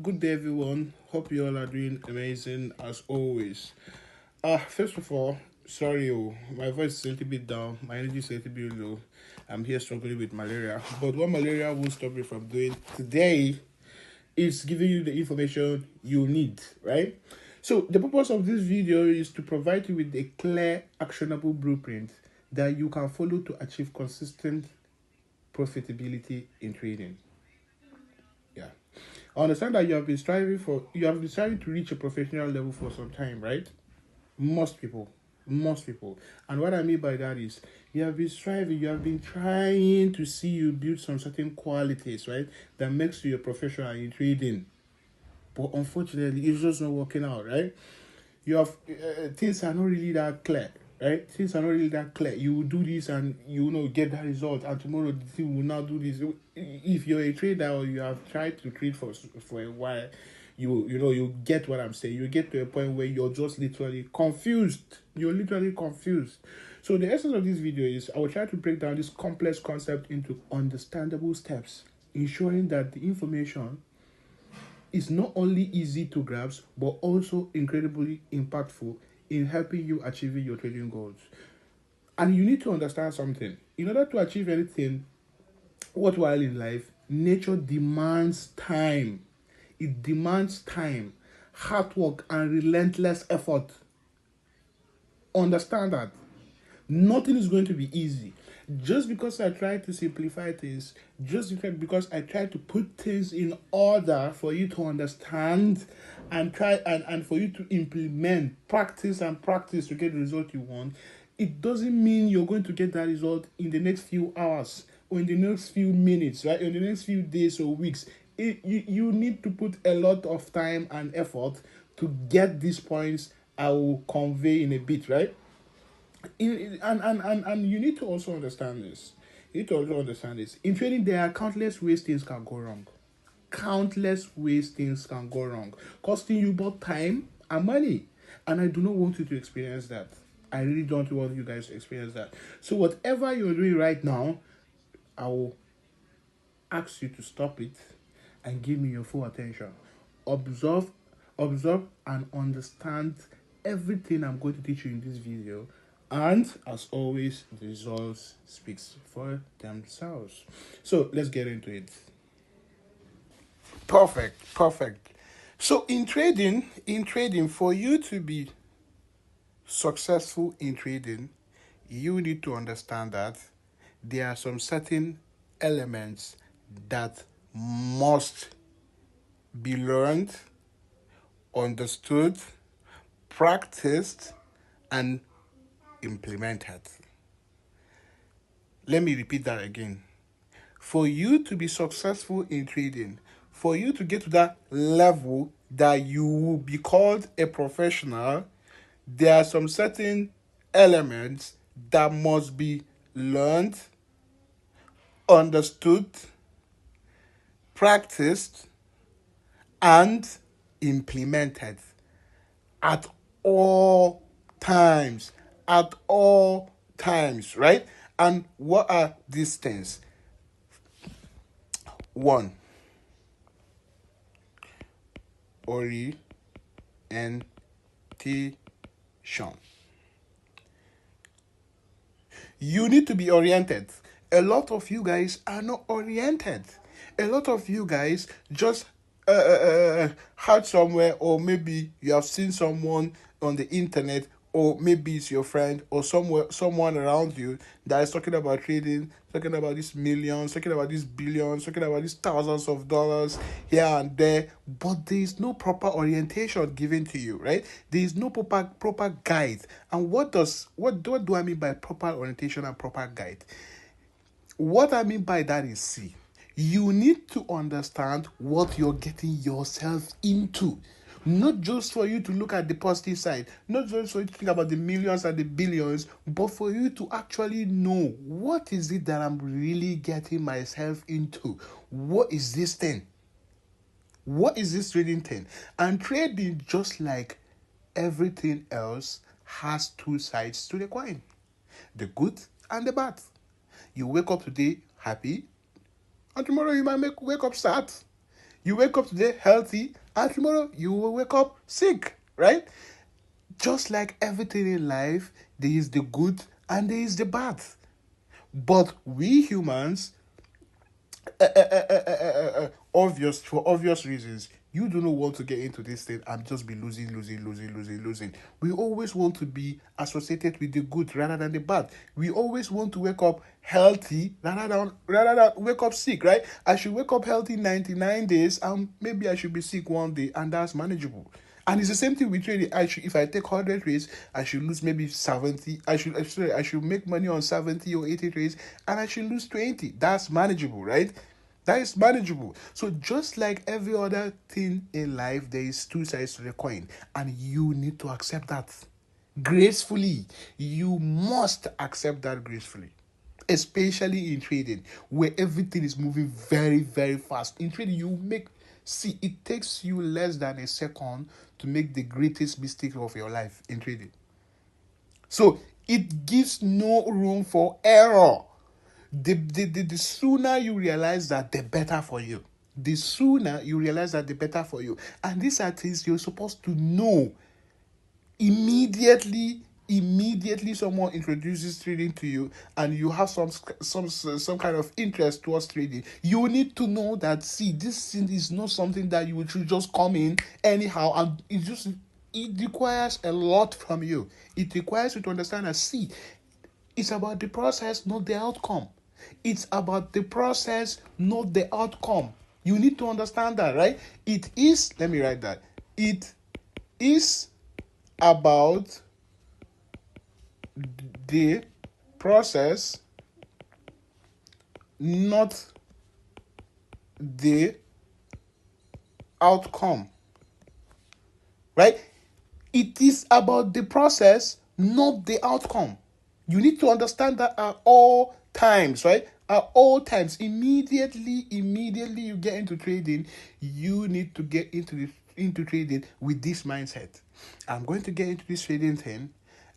good day, everyone. Hope you all are doing amazing as always. First of all, sorry, my voice is a little bit down, my energy is a little bit low. I'm here struggling with malaria, but what malaria won't stop me from doing today is giving you the information you need, right? So, the purpose of this video is to provide you with a clear, actionable blueprint that you can follow to achieve consistent profitability in trading. Yeah. I understand that you have been striving to reach a professional level for some time, right? Most people. Most people. And what I mean by that is you have been striving, you have been trying to see you build some certain qualities, right? That makes you a professional in trading. But unfortunately, it's just not working out, right? You have things are not really that clear, right? Things are not really that clear. You will do this and get that result, and tomorrow the thing will not do this. If you're a trader or you have tried to trade for a while, you get what I'm saying. You get to a point where you're just literally confused. You're literally confused. So the essence of this video is I will try to break down this complex concept into understandable steps, ensuring that the information is not only easy to grasp but also incredibly impactful in helping you achieving your trading goals. And you need to understand something. In order to achieve anything worthwhile in life, nature demands time. It demands time, hard work, and relentless effort. Understand that. Nothing is going to be easy. Just because I try to simplify things, because I try to put things in order for you to understand and for you to implement, practice to get the result you want, it doesn't mean you're going to get that result in the next few hours or in the next few minutes, right? In the next few days or weeks. You need to put a lot of time and effort to get these points I will convey in a bit, right? And you need to also understand this. You need to also understand this. In trading, there are countless ways things can go wrong. Countless ways things can go wrong, costing you both time and money. And I do not want you to experience that. I really don't want you guys to experience that. So whatever you're doing right now, I will ask you to stop it and give me your full attention. Observe, and understand everything I'm going to teach you in this video. And as always, the results speaks for themselves. So let's get into it. Perfect. So in trading, for you to be successful in trading, you need to understand that there are some certain elements that must be learned, understood, practiced, and implemented. Let me repeat that again. For you to be successful in trading, for you to get to that level that you will be called a professional, there are some certain elements that must be learned, understood, practiced, and implemented at all times. At all times, right? And what are these things? 1, orientation. You need to be oriented. A lot of you guys are not oriented. A lot of you guys just heard somewhere, or maybe you have seen someone on the internet, or maybe it's your friend or someone around you that is talking about trading, talking about these millions, talking about these billions, talking about these thousands of dollars here and there, but there is no proper orientation given to you, right? There is no proper guide. And what do I mean by proper orientation and proper guide? What I mean by that is, see, you need to understand what you're getting yourself into. Not just for you to look at the positive side, not just for you to think about the millions and the billions, but for you to actually know what is it that I'm really getting myself into. What is this thing? What is this trading thing? And trading, just like everything else, has two sides to the coin. The good and the bad. You wake up today happy, and tomorrow you might wake up sad. You wake up today healthy, and tomorrow you will wake up sick, right? Just like everything in life, there is the good and there is the bad. But we humans, obvious for obvious reasons, you do not want to get into this thing and just be losing. We always want to be associated with the good rather than the bad. We always want to wake up healthy rather than wake up sick, right? I should wake up healthy 99 days and maybe I should be sick one day, and that's manageable. And it's the same thing with trading. If I take 100 trades, I should lose maybe 70. I should make money on 70 or 80 trades, and I should lose 20. That's manageable, right? That is manageable. So just like every other thing in life, there is two sides to the coin, and you need to accept that gracefully. You must accept that gracefully, especially in trading where everything is moving very, very fast. In trading, it takes you less than a second to make the greatest mistake of your life in trading. So it gives no room for error. The sooner you realize that, the better for you. The sooner you realize that, the better for you. And these are things you're supposed to know immediately someone introduces trading to you and you have some kind of interest towards trading. You need to know that, see, this thing is not something that you should just come in anyhow, and it requires a lot from you. It requires you to understand that, see, it's about the process, not the outcome. It's about the process, not the outcome. You need to understand that, right? Let me write that. It is about the process, not the outcome. Right? It is about the process, not the outcome. You need to understand that at all times, right? At all times. Immediately you get into trading, you need to get into trading with this mindset. I'm going to get into this trading thing.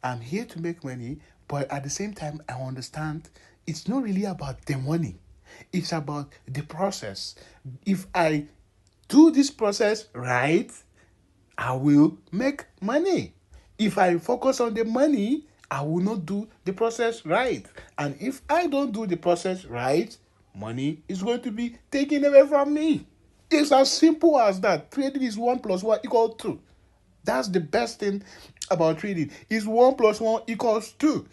I'm here to make money, but at the same time, I understand it's not really about the money. It's about the process. If I do this process right, I will make money. If I focus on the money, I will not do the process right. And if I don't do the process right, money is going to be taken away from me. It's as simple as that. Trading is 1 plus 1 equals 2. That's the best thing about trading. Is 1 plus 1 equals 2.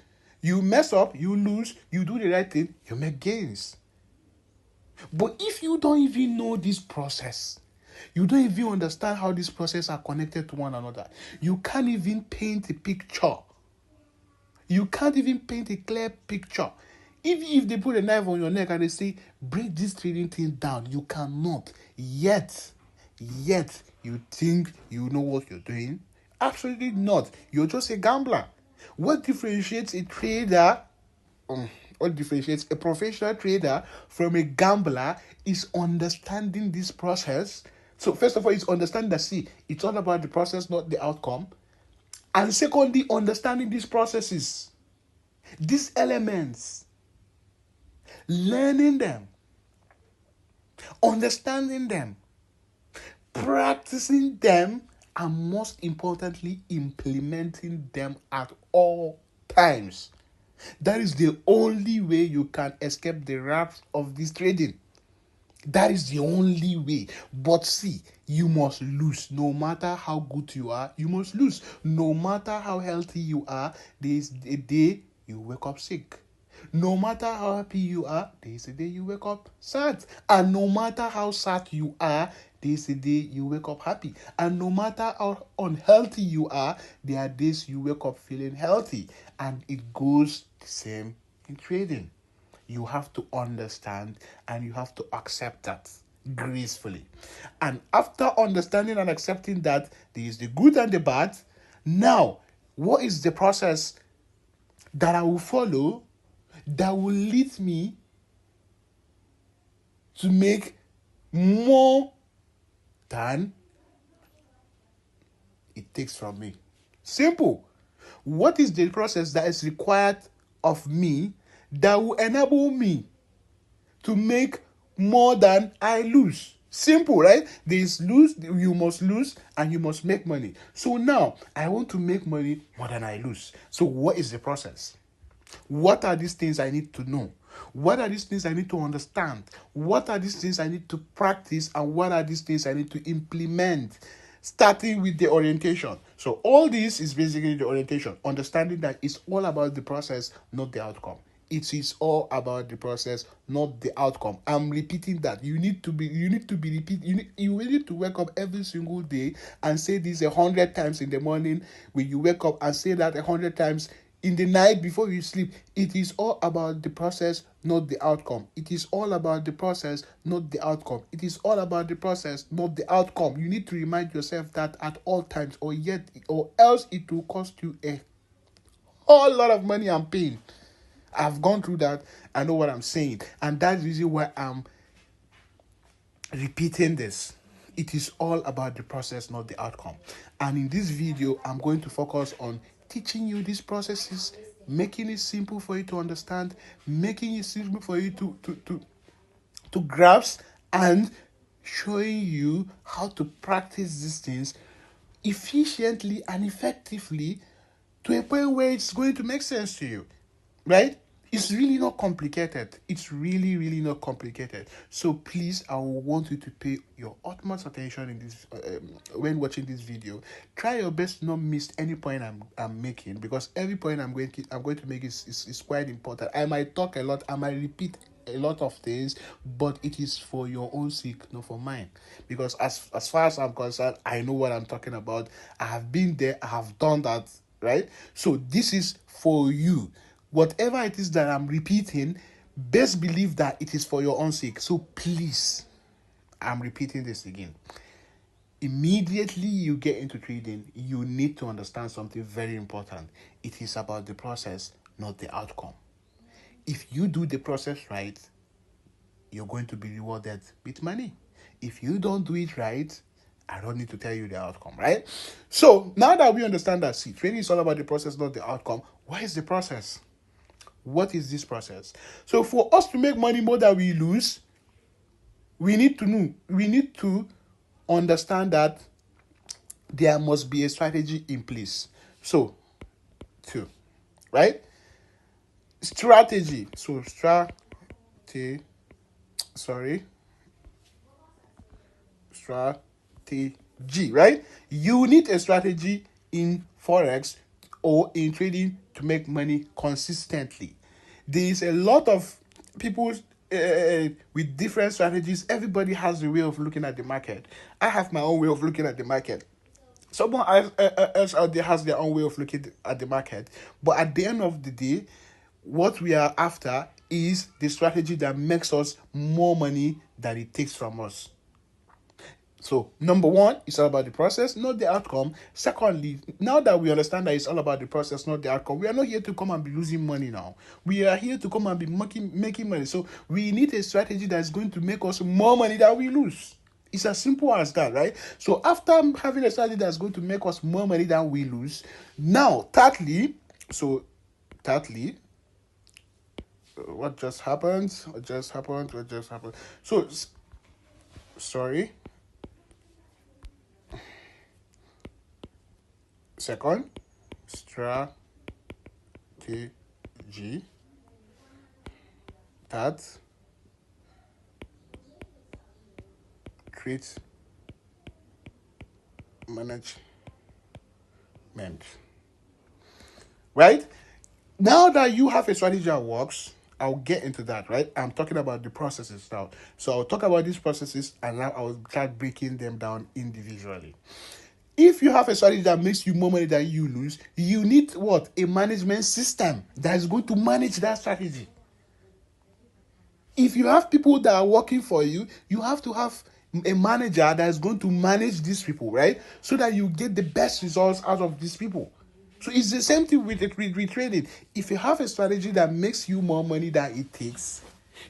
You mess up, you lose. You do the right thing, you make gains. But if you don't even know this process, you don't even understand how these processes are connected to one another, you can't even paint a picture. You can't even paint a clear picture. If they put a knife on your neck and they say, break this trading thing down, you cannot. Yet, you think you know what you're doing? Absolutely not. You're just a gambler. What differentiates a trader, what differentiates a professional trader from a gambler is understanding this process. So first of all, it's understanding that, see, it's all about the process, not the outcome. And secondly, understanding these processes, these elements, learning them, understanding them, practicing them, and most importantly, implementing them at all times. That is the only way you can escape the wrath of this trading. That is the only way. But see, you must lose. No matter how good you are, you must lose. No matter how healthy you are, there is a day you wake up sick. No matter how happy you are, there is a day you wake up sad. And no matter how sad you are, there is a day you wake up happy. And no matter how unhealthy you are, there are days you wake up feeling healthy. And it goes the same in trading. You have to understand and you have to accept that gracefully. And after understanding and accepting that there is the good and the bad, now, what is the process that I will follow that will lead me to make more than it takes from me? Simple. What is the process that is required of me that will enable me to make more than I lose? Simple, right? There is lose, you must lose, and you must make money. So now I want to make money more than I lose. So what is the process? What are these things I need to know? What are these things I need to understand? What are these things I need to practice? And what are these things I need to implement? Starting with the orientation. So all this is basically the orientation, understanding that it's all about the process, not the outcome. It is all about the process, not the outcome. I'm repeating that. You need to be repeat. You need to wake up every single day and say this 100 times in the morning when you wake up, and say that 100 times in the night before you sleep. It is all about the process, not the outcome. It is all about the process, not the outcome. It is all about the process, not the outcome. You need to remind yourself that at all times, or else it will cost you a whole lot of money and pain. I've gone through that. I know what I'm saying. And that's the reason why I'm repeating this. It is all about the process, not the outcome. And in this video, I'm going to focus on teaching you these processes, making it simple for you to understand, making it simple for you to grasp, and showing you how to practice these things efficiently and effectively to a point where it's going to make sense to you, right? It's really not complicated. It's really, really not complicated. So please, I will want you to pay your utmost attention in this when watching this video. Try your best to not miss any point I'm making, because every point I'm going to make is quite important. I might talk a lot. I might repeat a lot of things, but it is for your own sake, not for mine. Because as far as I'm concerned, I know what I'm talking about. I have been there. I have done that, right? So this is for you. Whatever it is that I'm repeating, best believe that it is for your own sake. So please, I'm repeating this again. Immediately you get into trading, you need to understand something very important. It is about the process, not the outcome. If you do the process right, you're going to be rewarded with money. If you don't do it right, I don't need to tell you the outcome, right? So now that we understand that, see, trading is all about the process, not the outcome. What is the process? What is this process? So for us to make money more than we lose, we need to understand that there must be a strategy in place. So, right? Strategy. So strategy, right? You need a strategy in Forex or in trading to make money consistently. There is a lot of people with different strategies. Everybody has a way of looking at the market. I have my own way of looking at the market. Someone else out there has their own way of looking at the market. But at the end of the day, what we are after is the strategy that makes us more money than it takes from us. So, number one, it's all about the process, not the outcome. Secondly, now that we understand that it's all about the process, not the outcome, we are not here to come and be losing money now. We are here to come and be making money. So, we need a strategy that's going to make us more money than we lose. It's as simple as that, right? So, after having a strategy that's going to make us more money than we lose, now, thirdly, what just happened? So, sorry. Second, strategy. That creates management. Right? Now that you have a strategy that works, I'll get into that, right? I'm talking about the processes now. So I'll talk about these processes, and now I'll start breaking them down individually. If you have a strategy that makes you more money than you lose, you need what? A management system that is going to manage that strategy. If you have people that are working for you, you have to have a manager that is going to manage these people, right? So that you get the best results out of these people. So it's the same thing with trading. If you have a strategy that makes you more money than it takes,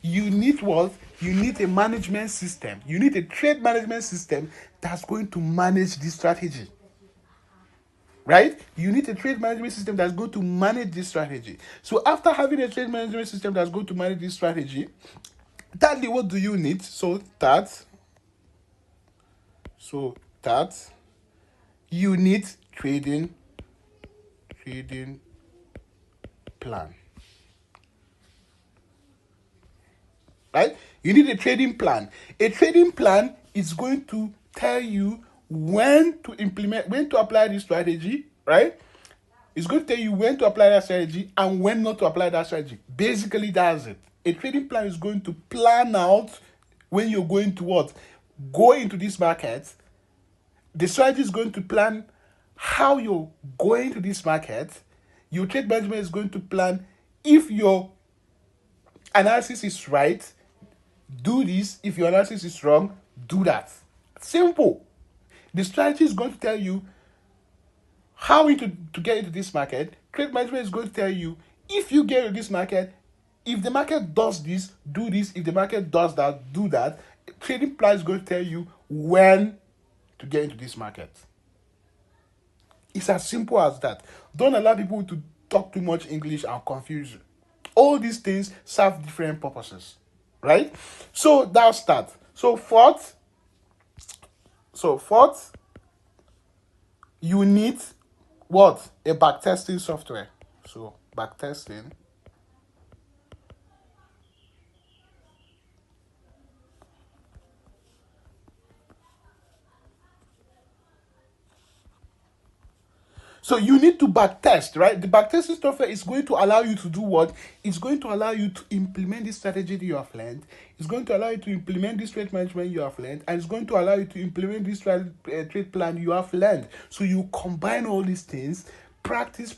you need what? You need a management system. You need a trade management system that's going to manage this strategy. Right? You need a trade management system that's going to manage this strategy. So after having a trade management system that's going to manage this strategy, thirdly, what do you need? So that So that unit trading plan. Right? You need a trading plan. A trading plan is going to tell you when to implement, when to apply this strategy, right? It's going to tell you when to apply that strategy and when not to apply that strategy. Basically, that's it. A trading plan is going to plan out when you're going to what? Go into this market. The strategy is going to plan how you're going to this market. Your trade management is going to plan if your analysis is right, do this. If your analysis is wrong, do that. Simple. The strategy is going to tell you how to get into this market. Trade management is going to tell you if you get into this market, if the market does this, do this. If the market does that, do that. Trading plan is going to tell you when to get into this market. It's as simple as that. Don't allow people to talk too much English and confuse you. All these things serve different purposes, right? So that's that. So fourth, you need what? A backtesting software. So backtesting. So you need to backtest, right? The backtesting software is going to allow you to do what? It's going to allow you to implement this strategy that you have learned. It's going to allow you to implement this trade management you have learned, and it's going to allow you to implement this trade plan you have learned. So you combine all these things, practice.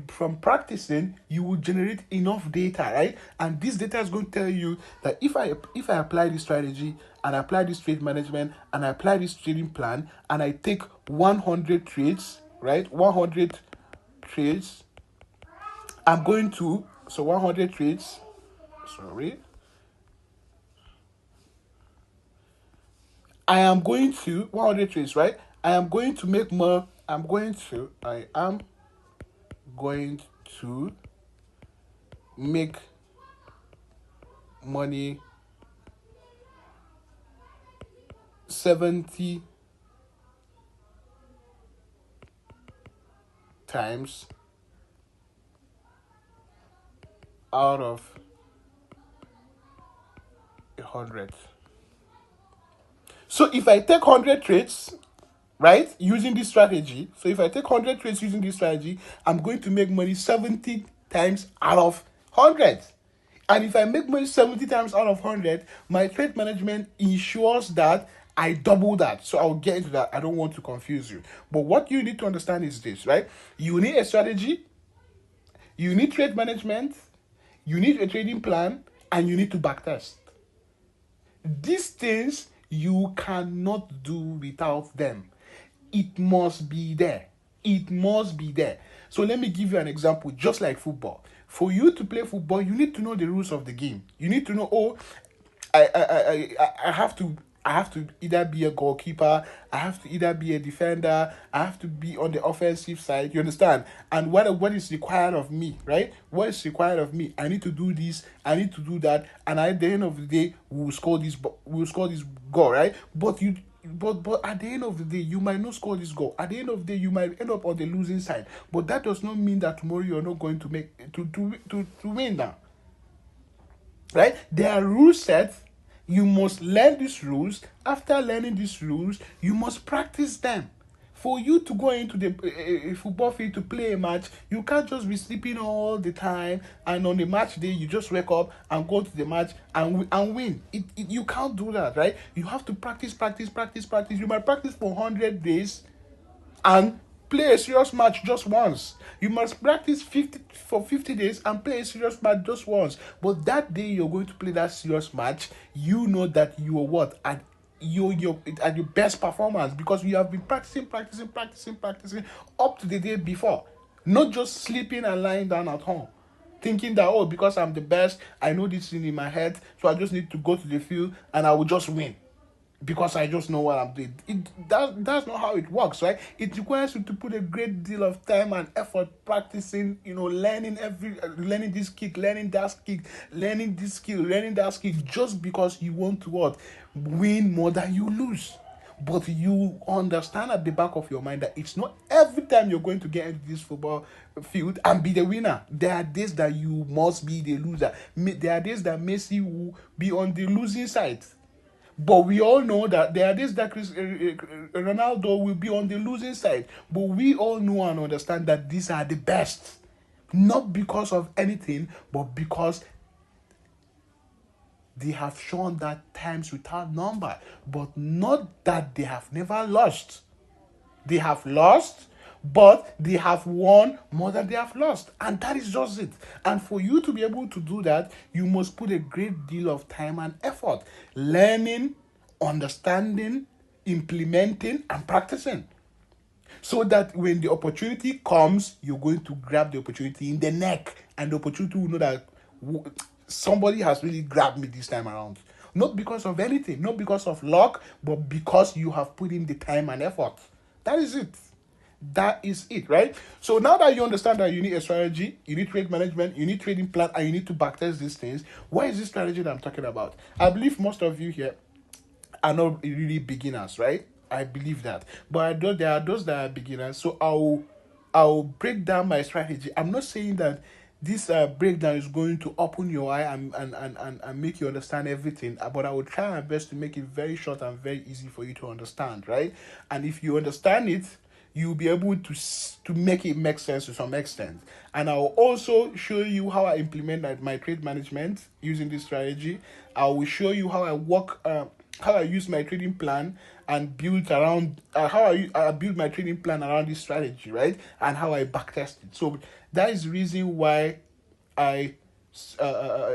From practicing, you will generate enough data, right? And this data is going to tell you that if I apply this strategy and I apply this trade management and I apply this trading plan and I take 100 trades, right? 100 trades. I'm going to 100 trades. I am going to 100 trades, right? I am going to make more. I am going to make money 70 times out of 100. So if I take 100 trades, right, using this strategy, I'm going to make money 70 times out of 100. And if I make money 70 times out of 100, my trade management ensures that I double that. So I'll get into that. I don't want to confuse you. But what you need to understand is this, right? You need a strategy, you need trade management, you need a trading plan, and you need to backtest. These things you cannot do without them. It must be there. So let me give you an example, just like football. For you to play football, you need to know the rules of the game. You need to know, I have to either be a goalkeeper, I have to either be a defender, I have to be on the offensive side. You understand? And what is required of me, right? What is required of me? I need to do this, I need to do that, and at the end of the day, we'll score this goal, right? But at the end of the day, you might not score this goal. At the end of the day, you might end up on the losing side. But that does not mean that tomorrow you're not going to make to win now. Right? There are rules set. You must learn these rules. After learning these rules, you must practice them. For you to go into the football field to play a match, you can't just be sleeping all the time, and on the match day you just wake up and go to the match and win. You can't do that, right? You have to practice. You might practice for 100 days and play a serious match just once. You must practice 50 days and play a serious match just once. But that day you're going to play that serious match, you know that you are what? At your best performance, because you have been practicing up to the day before. Not just sleeping and lying down at home, thinking that, because I'm the best, I know this thing in my head, so I just need to go to the field and I will just win. because I just know what I'm doing. That's not how it works, right? It requires you to put a great deal of time and effort practicing, learning this kick, learning that kick, learning this skill, learning that skill, just because you want to what? Win more than you lose. But you understand at the back of your mind that it's not every time you're going to get into this football field and be the winner. There are days that you must be the loser. There are days that Messi will be on the losing side. But we all know that there are days that Ronaldo will be on the losing side. But we all know and understand that these are the best. Not because of anything, but because they have shown that times without number. But not that they have never lost. They have lost, but they have won more than they have lost. And that is just it. And for you to be able to do that, you must put a great deal of time and effort learning, understanding, implementing, and practicing. So that when the opportunity comes, you're going to grab the opportunity in the neck, and the opportunity will know that somebody has really grabbed me this time around. Not because of anything, not because of luck, but because you have put in the time and effort. That is it. That is it, right? So now that you understand that you need a strategy, you need trade management, you need trading plan, and you need to backtest these things, what is this strategy that I'm talking about? I believe most of you here are not really beginners, right? I believe that. But I know there are those that are beginners. So I'll break down my strategy. I'm not saying that this breakdown is going to open your eye and make you understand everything, but I will try my best to make it very short and very easy for you to understand, right? And if you understand it, you'll be able to make it make sense to some extent. And I'll also show you how I implement my trade management using this strategy. I will show you how I work, how I use my trading plan and build around how I build my trading plan around this strategy, right? And how I backtest it. So that is the reason why I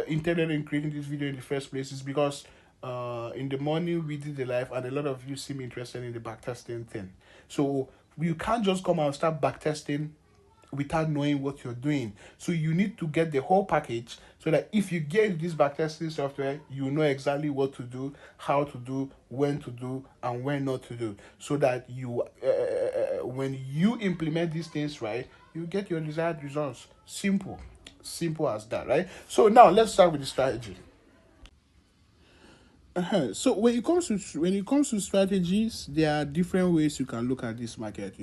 intended in creating this video in the first place, is because in the morning we did the live and a lot of you seem interested in the backtesting thing. So you can't just come and start backtesting without knowing what you're doing. So you need to get the whole package so that if you get this backtesting software, you know exactly what to do, how to do, when to do, and when not to do. So that you, when you implement these things right, you get your desired results. Simple as that, right? So now let's start with the strategy. So when it comes to strategies, there are different ways you can look at this market.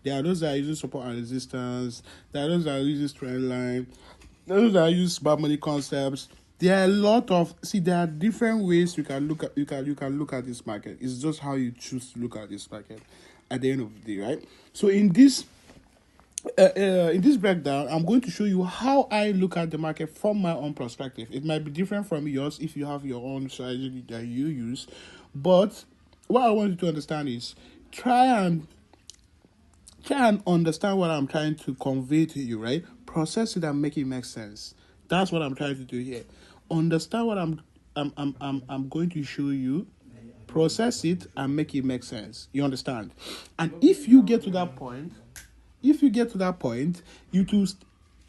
There are those that are using support and resistance. There are those that are using trend line. There are those that use smart money concepts. There are a lot of there are different ways you can look at look at this market. It's just how you choose to look at this market at the end of the day, right? So in this breakdown, I'm going to show you how I look at the market from my own perspective. It might be different from yours if you have your own strategy that you use, but what I want you to understand is try and understand what I'm trying to convey to you, right? Process it and make it make sense. That's what I'm trying to do here. Understand what I'm going to show you, process it and make it make sense. You understand? And if you get to that point,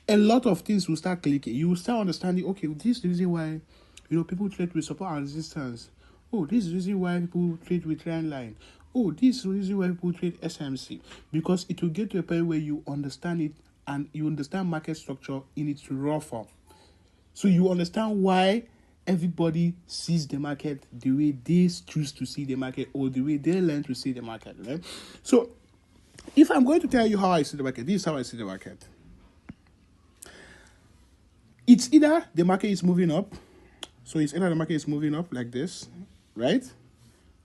a lot of things will start clicking. You will start understanding, okay, this is the reason why, people trade with support and resistance. Oh, this is the reason why people trade with trend line. Oh, this is the reason why people trade SMC. Because it will get to a point where you understand it and you understand market structure in its raw form. So you understand why everybody sees the market the way they choose to see the market, or the way they learn to see the market, right? So if I'm going to tell you how I see the market, this is how I see the market. It's either the market is moving up, so it's either the market is moving up like this, right?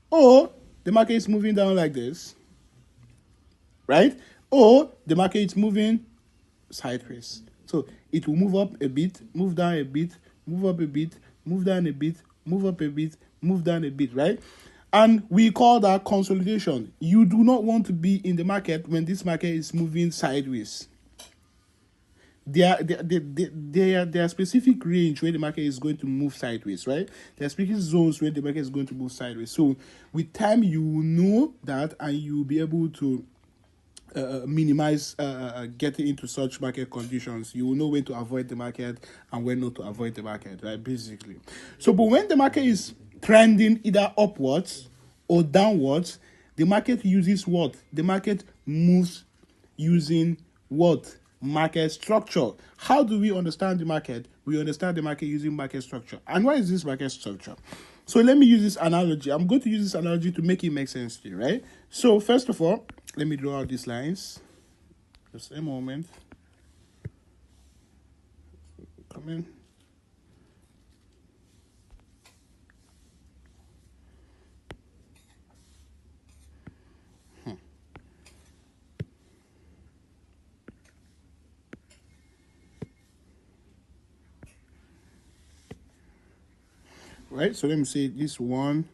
Or the market is moving down like this, right? Or the market is moving sideways. So it will move up a bit, move down a bit, move up a bit, move down a bit, move up a bit, move down a bit, right? And we call that consolidation. You do not want to be in the market when this market is moving sideways. There are specific range where the market is going to move sideways, right? There are specific zones where the market is going to move sideways. So with time, you will know that, and you will be able to minimize getting into such market conditions. You will know when to avoid the market and when not to avoid the market, right? Basically. So, but when the market is trending either upwards or downwards, the market uses what? The market moves using what? Market structure. How do we understand the market? We understand the market using market structure. And what is this market structure? So let me use this analogy. I'm going to use this analogy to make it make sense to you, right? So first of all, let me draw out these lines. Just a moment. Come in. Right, so let me say this 1,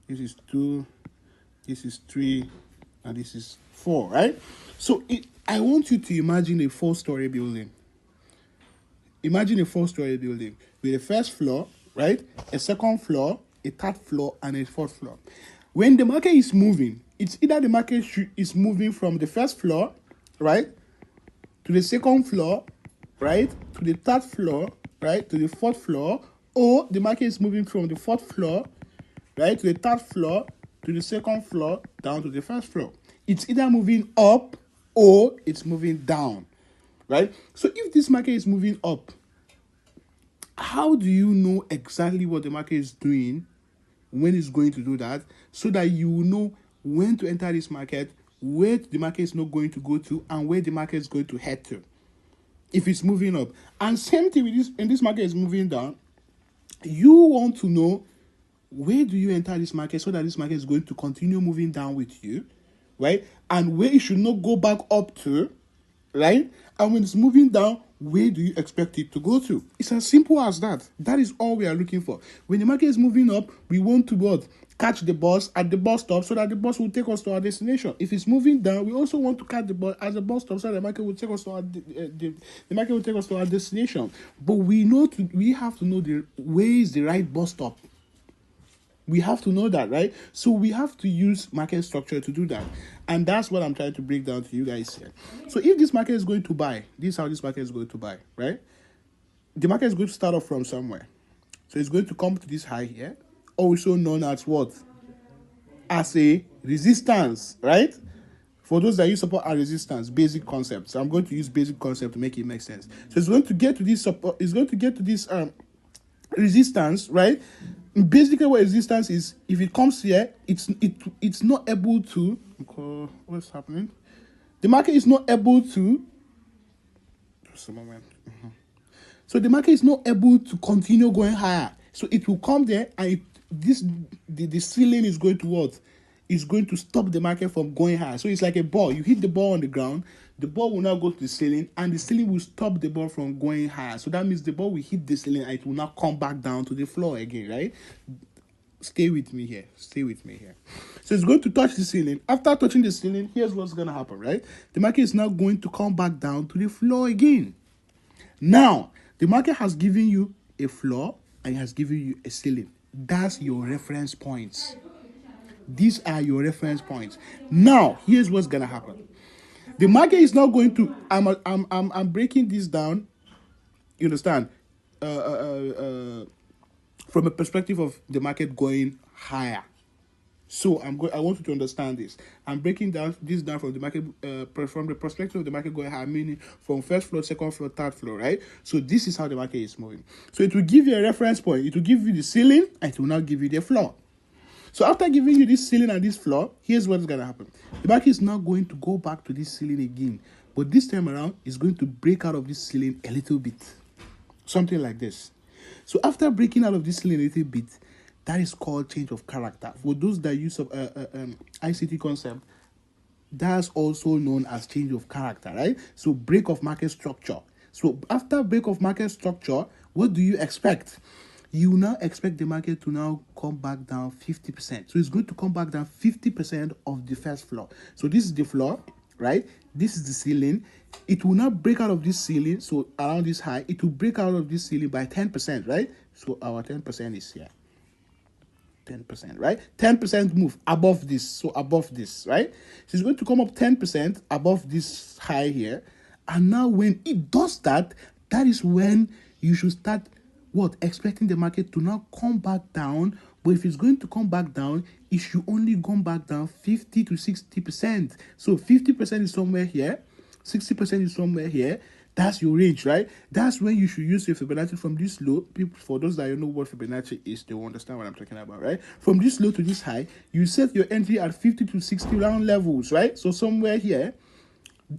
this is 2, this is 3, and this is 4, right? So I want you to imagine a 4-story building. Imagine a 4-story building with a first floor, right? A second floor, a third floor, and a fourth floor. When the market is moving, it's either the market is moving from the first floor, right, to the second floor, right, to the third floor, right, to the fourth floor, or the market is moving from the fourth floor, right, to the third floor, to the second floor, down to the first floor. It's either moving up or it's moving down, right? So if this market is moving up, how do you know exactly what the market is doing when it's going to do that, so that you will know when to enter this market, where the market is not going to go to, and where the market is going to head to if it's moving up? And same thing with this, and this market is moving down, you want to know where do you enter this market so that this market is going to continue moving down with you, right? And where it should not go back up to, right? And when it's moving down, where do you expect it to go to? It's as simple as that. That is all we are looking for. When the market is moving up, we want to what? Catch the bus at the bus stop so that the bus will take us to our destination. If it's moving down, we also want to catch the bus at the bus stop so that the market will take us to our the market will take us to our destination. But we have to know where is the right bus stop. We have to know that, right? So we have to use market structure to do that. And that's what I'm trying to break down to you guys here. So if this market is going to buy, this is how this market is going to buy, right? The market is going to start off from somewhere. So it's going to come to this high here, also known as what? As a resistance, right? For those that use support and resistance, basic concepts. So I'm going to use basic concept to make it make sense. So it's going to get to this support, it's going to get to this resistance, right? Basically what resistance is, if it comes here, it's not able to, what's happening? The market is not able to, just a moment. So the market is not able to continue going higher. So it will come there, and the ceiling is going to what? Is going to stop the market from going higher. So it's like a ball. You hit the ball on the ground, the ball will now go to the ceiling, and the ceiling will stop the ball from going higher. So that means the ball will hit the ceiling and it will not come back down to the floor again, right? Stay with me here. Stay with me here. So it's going to touch the ceiling. After touching the ceiling, here's what's going to happen, right? The market is now going to come back down to the floor again. Now, the market has given you a floor and it has given you a ceiling. That's your reference points. These are your reference points. Now, here's what's gonna happen. The market is not going to. I'm breaking this down. You understand? From a perspective of the market going higher. So I want you to understand this. I'm breaking this down from the market, from the perspective of the market going higher, meaning from first floor, second floor, third floor, right? So this is how the market is moving. So it will give you a reference point. It will give you the ceiling, and it will not give you the floor. So after giving you this ceiling and this floor, here's what's going to happen. The market is now going to go back to this ceiling again. But this time around, it's going to break out of this ceiling a little bit. Something like this. So after breaking out of this ceiling a little bit, that is called change of character. For those that use of ICT concept, that's also known as change of character, right? So break of market structure. So after break of market structure, what do you expect? You now expect the market to now come back down 50%. So it's going to come back down 50% of the first floor. So this is the floor, right? This is the ceiling. It will not break out of this ceiling. So around this high, it will break out of this ceiling by 10%, right? So our 10% is here. 10%, right? 10% move above this. So above this, right? So it's going to come up 10% above this high here. And now when it does that, that is when you should start expecting the market to now come back down But if it's going to come back down, it should only come back down 50 to 60%. So 50% is somewhere here, 60% is somewhere here. That's your range, right? That's when you should use your Fibonacci from this low. People, for those that don't know what Fibonacci is, they will understand what I'm talking about, right? From this low to this high, you set your entry at 50 to 60 round levels, right? So somewhere here,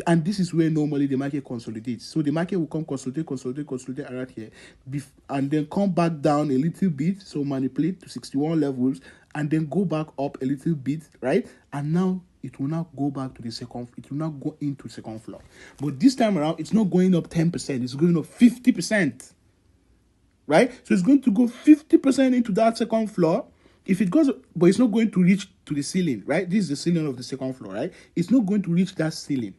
and this is where normally the market consolidates. So the market will come consolidate around here, and then come back down a little bit, so manipulate to 61 levels, and then go back up a little bit, right? And now it will not go back to the second, it will not go into second floor. But this time around, it's not going up 10%, it's going up 50%, right? So it's going to go 50% into that second floor. If it goes, but it's not going to reach to the ceiling, right? This is the ceiling of the second floor, right? It's not going to reach that ceiling.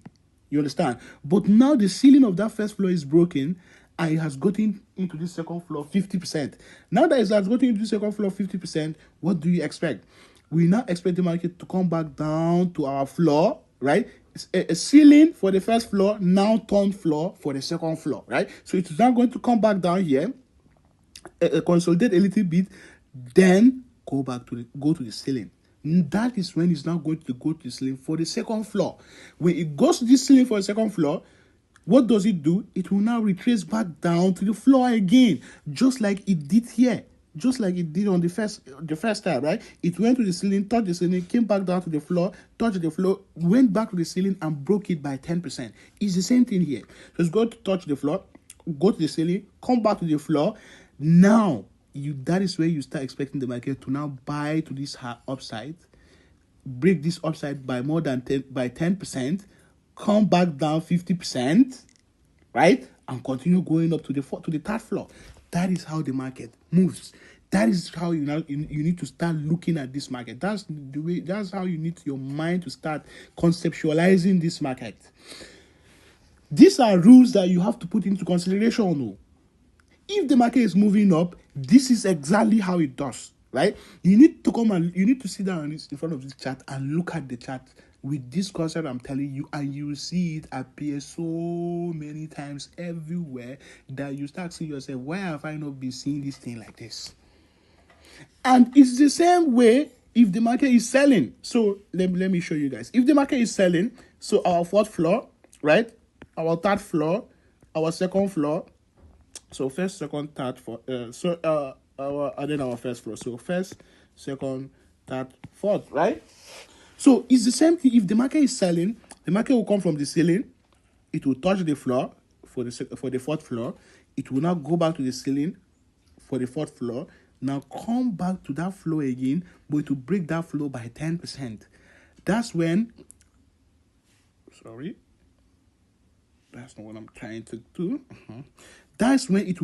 You understand? But now the ceiling of that first floor is broken, and it has gotten into this second floor 50%. Now that it has gotten into the second floor 50%, what do you expect? We now expect the market to come back down to our floor, right? It's a ceiling for the first floor, now turned floor for the second floor, right? So it's now going to come back down here, consolidate a little bit, then go to the ceiling. That is when it's now going to go to the ceiling for the second floor. When it goes to the ceiling for the second floor, what does it do? It will now retrace back down to the floor again, just like it did here, just like it did on the first time, right? It went to the ceiling, touched the ceiling, came back down to the floor, touched the floor, went back to the ceiling and broke it by 10%. It's the same thing here. So it's going to touch the floor, go to the ceiling, come back to the floor. Now, that is where you start expecting the market to now buy to this upside, break this upside by more than 10%, come back down 50%, right? And continue going up to the third floor. That is how the market moves. That is how you need to start looking at this market. That's the way. That's how you need your mind to start conceptualizing this market. These are rules that you have to put into consideration. If the market is moving up, this is exactly how it does, right? You need to sit down in front of this chart and look at the chart with this concept I'm telling you, and you will see it appear so many times everywhere that you start seeing yourself, why have I not been seeing this thing like this? And it's the same way if the market is selling. So let me show you guys. If the market is selling, so our fourth floor, right? Our third floor, our second floor. So first, second, third, fourth. And then our first floor. So first, second, third, fourth, right? So it's the same thing. If the market is selling, the market will come from the ceiling. It will touch the floor for the fourth floor. It will now go back to the ceiling for the fourth floor. Now come back to that floor again, but it will break that floor by 10%. That's when. Sorry. That's not what I'm trying to do. That's when it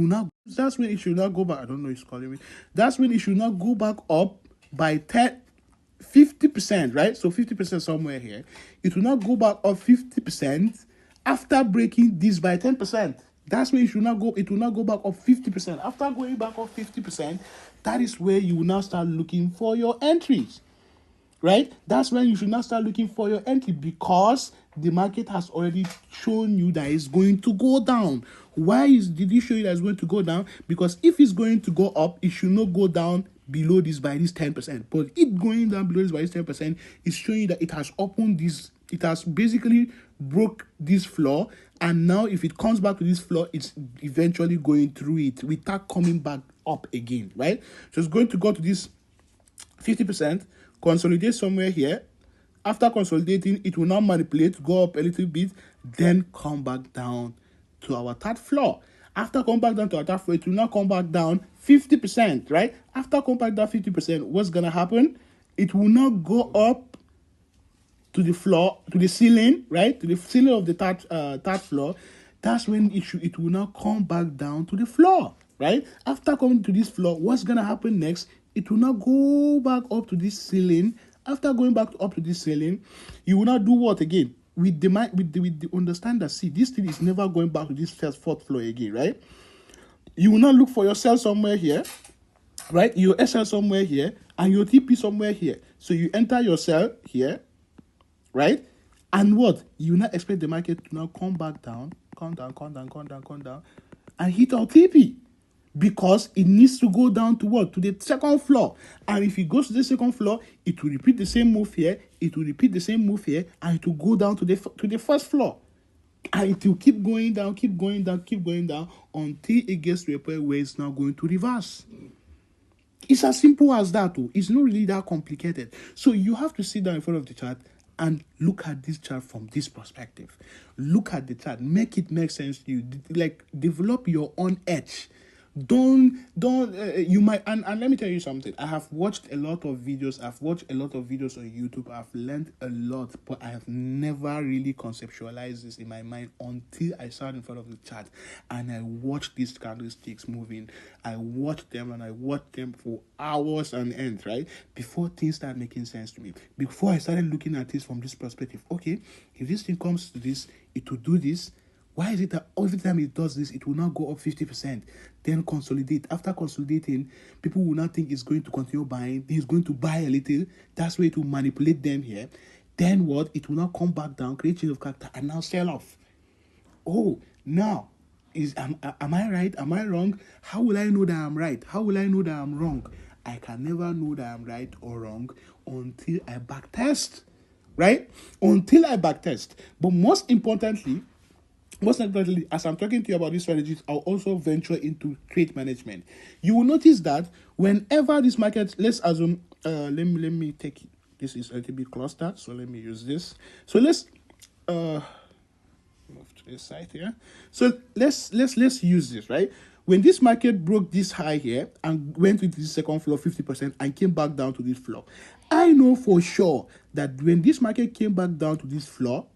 should not go back. I don't know, it's calling me. That's when it should not go back up by 50%, right? So 50% somewhere here. It will not go back up 50% after breaking this by 10%. That's when it will not go back up 50%. After going back up 50%, that is where you will now start looking for your entries. Right? That's when you should now start looking for your entry, because the market has already shown you that it's going to go down. Did it show you that it's going to go down? Because if it's going to go up, it should not go down below this by this 10%. But it going down below this by this 10% is showing you that it has opened this, it has basically broke this floor, and now if it comes back to this floor, it's eventually going through it without coming back up again, right? So it's going to go to this 50%, consolidate somewhere here. After consolidating, it will now manipulate, go up a little bit, then come back down to our third floor. After coming back down to our third floor, it will now come back down 50%, right? After coming back down 50%, what's going to happen? It will now go up to the floor, to the ceiling, right? To the ceiling of the third floor. That's when it will now come back down to the floor, right? After coming to this floor, what's going to happen next? It will now go back up to this ceiling. After going back up to this ceiling, you will now do what again? With the understand that, see, this thing is never going back to this fourth floor again, right? You will now look for your sell somewhere here, right? Your SL somewhere here, and your TP somewhere here. So you enter your sell here, right? And what? You will not expect the market to now come back down, come down, and hit our TP. because it needs to go down to what? To the second floor. And if it goes to the second floor, it will repeat the same move here, it will repeat the same move here, and it will go down to the first floor. And it will keep going down, keep going down, keep going down until it gets to a point where it's now going to reverse. It's as simple as that. It's not really that complicated. So you have to sit down in front of the chart and look at this chart from this perspective. Look at the chart, make it make sense to you. Like, develop your own edge. You might, and let me tell you something. I have watched a lot of videos. I've watched a lot of videos on YouTube. I've learned a lot, but I have never really conceptualized this in my mind until I sat in front of the chart and I watched these candlesticks moving. I watched them and I watched them for hours on end, right? Before things start making sense to me. Before I started looking at this from this perspective. Okay, if this thing comes to this, it will do this. Why is it that every time it does this, it will not go up 50%, then consolidate? After consolidating, people will not think it's going to continue buying. It's going to buy a little. That's where it will manipulate them here. Then what? It will not come back down, create change of character, and now sell off. Oh, now, am I right? Am I wrong? How will I know that I'm right? How will I know that I'm wrong? I can never know that I'm right or wrong until I backtest, right? Until I backtest. But most importantly, as I'm talking to you about these strategies, I'll also venture into trade management. You will notice that whenever this market, let's assume, let me take, this is a little bit clustered, so let me use this. So let's move to this side here. So let's use this, right? When this market broke this high here and went into the second floor 50% and came back down to this floor, I know for sure that when this market came back down to this floor,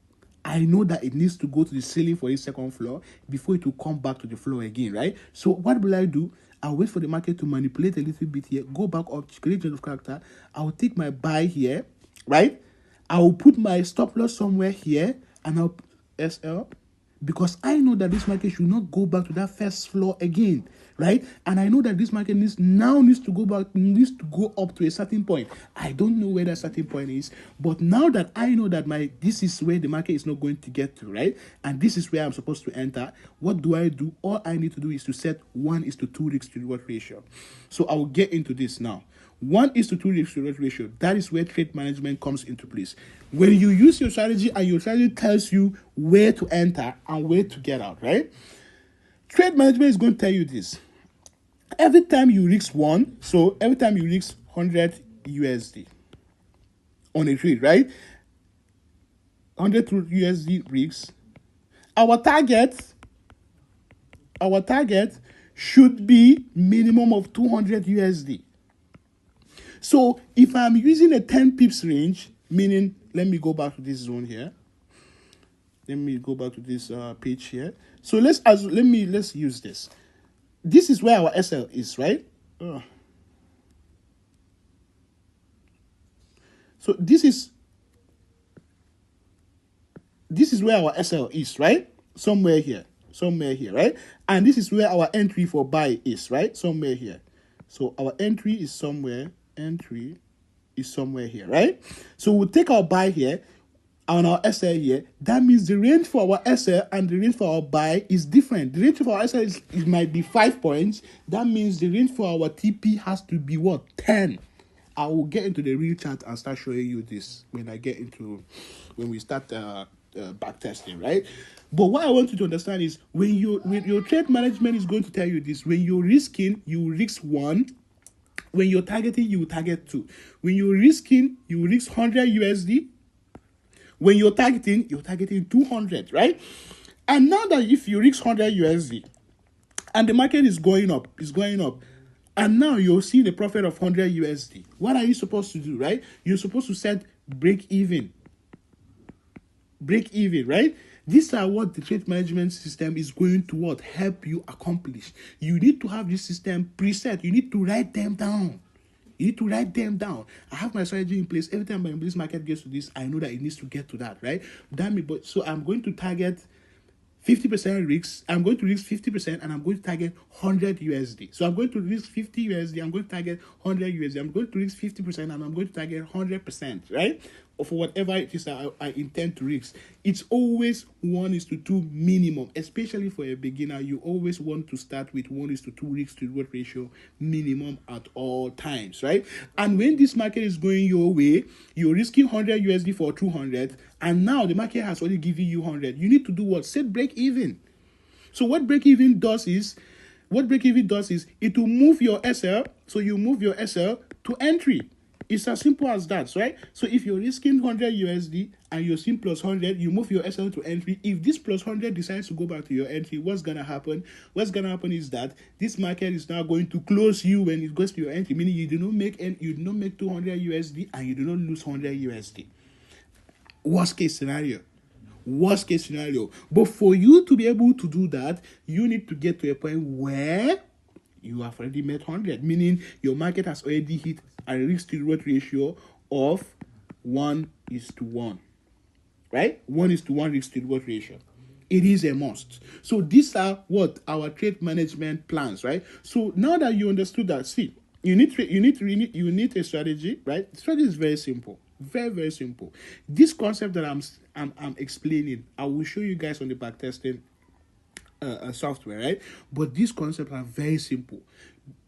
I know that it needs to go to the ceiling for its second floor before it will come back to the floor again, right? So what will I do? I'll wait for the market to manipulate a little bit here, go back up, create change of character. I'll take my buy here, right? I'll put my stop loss somewhere here, and I'll SL, because I know that this market should not go back to that first floor again, right? And I know that this market needs to go up to a certain point. I don't know where that certain point is, but now that I know that this is where the market is not going to get to, right? And this is where I'm supposed to enter. What do? All I need to do is to set 1:2 risk to reward ratio. So I will get into this now. 1:2 risk to reward ratio. That is where trade management comes into place. When you use your strategy and your strategy tells you where to enter and where to get out, right? Trade management is going to tell you this. Every time you risk every time you risk 100 USD on a trade, right? 100 USD risk. Our target should be minimum of 200 USD. So if I'm using a 10 pips range, meaning, let me go back to this zone here. Let me go back to this page here. So let's use this. This is where our SL is, right? So this is where our SL is, right? Somewhere here, right? And this is where our entry for buy is, right? Somewhere here. So our entry is somewhere here, right? So we'll take our buy here and our SL here. That means the range for our SL and the range for our buy is different. The range for our SL it might be 5 points. That means the range for our TP has to be what? 10. I will get into the real chart and start showing you this when we start back testing, right? But what I want you to understand is when your trade management is going to tell you this. When you're risking, you risk 1. When you're targeting, you target 2. When you're risking, you risk 100 USD. When you're targeting 200, right? And now that if you risk 100 USD and the market is going up, and now you're seeing a profit of 100 USD, what are you supposed to do, right? You're supposed to set break even, right? These are what the trade management system is going to help you accomplish. You need to have this system preset. You need to write them down. I have my strategy in place. Every time this market gets to this, I know that it needs to get to that, right? So I'm going to target 50% risk. I'm going to risk 50% and I'm going to target 100 USD. So I'm going to risk 50 USD. I'm going to target 100 USD. I'm going to risk 50% and I'm going to target 100%, right? Or for whatever it is that I intend to risk. It's always 1:2 minimum, especially for a beginner. You always want to start with 1:2 risk to reward ratio minimum at all times, right? And when this market is going your way, you're risking 100 USD for 200, and now the market has already given you 100. You need to do what? Set break even. So what break even does is it will move your SL. So you move your SL to entry. It's as simple as that, right? So if you're risking 100 USD and you're seeing plus 100, you move your SL to entry. If this plus 100 decides to go back to your entry, what's gonna happen? What's gonna happen is that this market is now going to close you when it goes to your entry, meaning you do not make 200 USD and you do not lose 100 USD. Worst case scenario. But for you to be able to do that, you need to get to a point where you have already met 100, meaning your market has already hit a risk to reward ratio of 1:1, right? 1:1 risk to reward ratio. It is a must. So these are what our trade management plans, right? So now that you understood that, see, you need a strategy, right? The strategy is very simple. Very, very simple. This concept that I'm explaining, I will show you guys on the backtesting software, right? But these concepts are very simple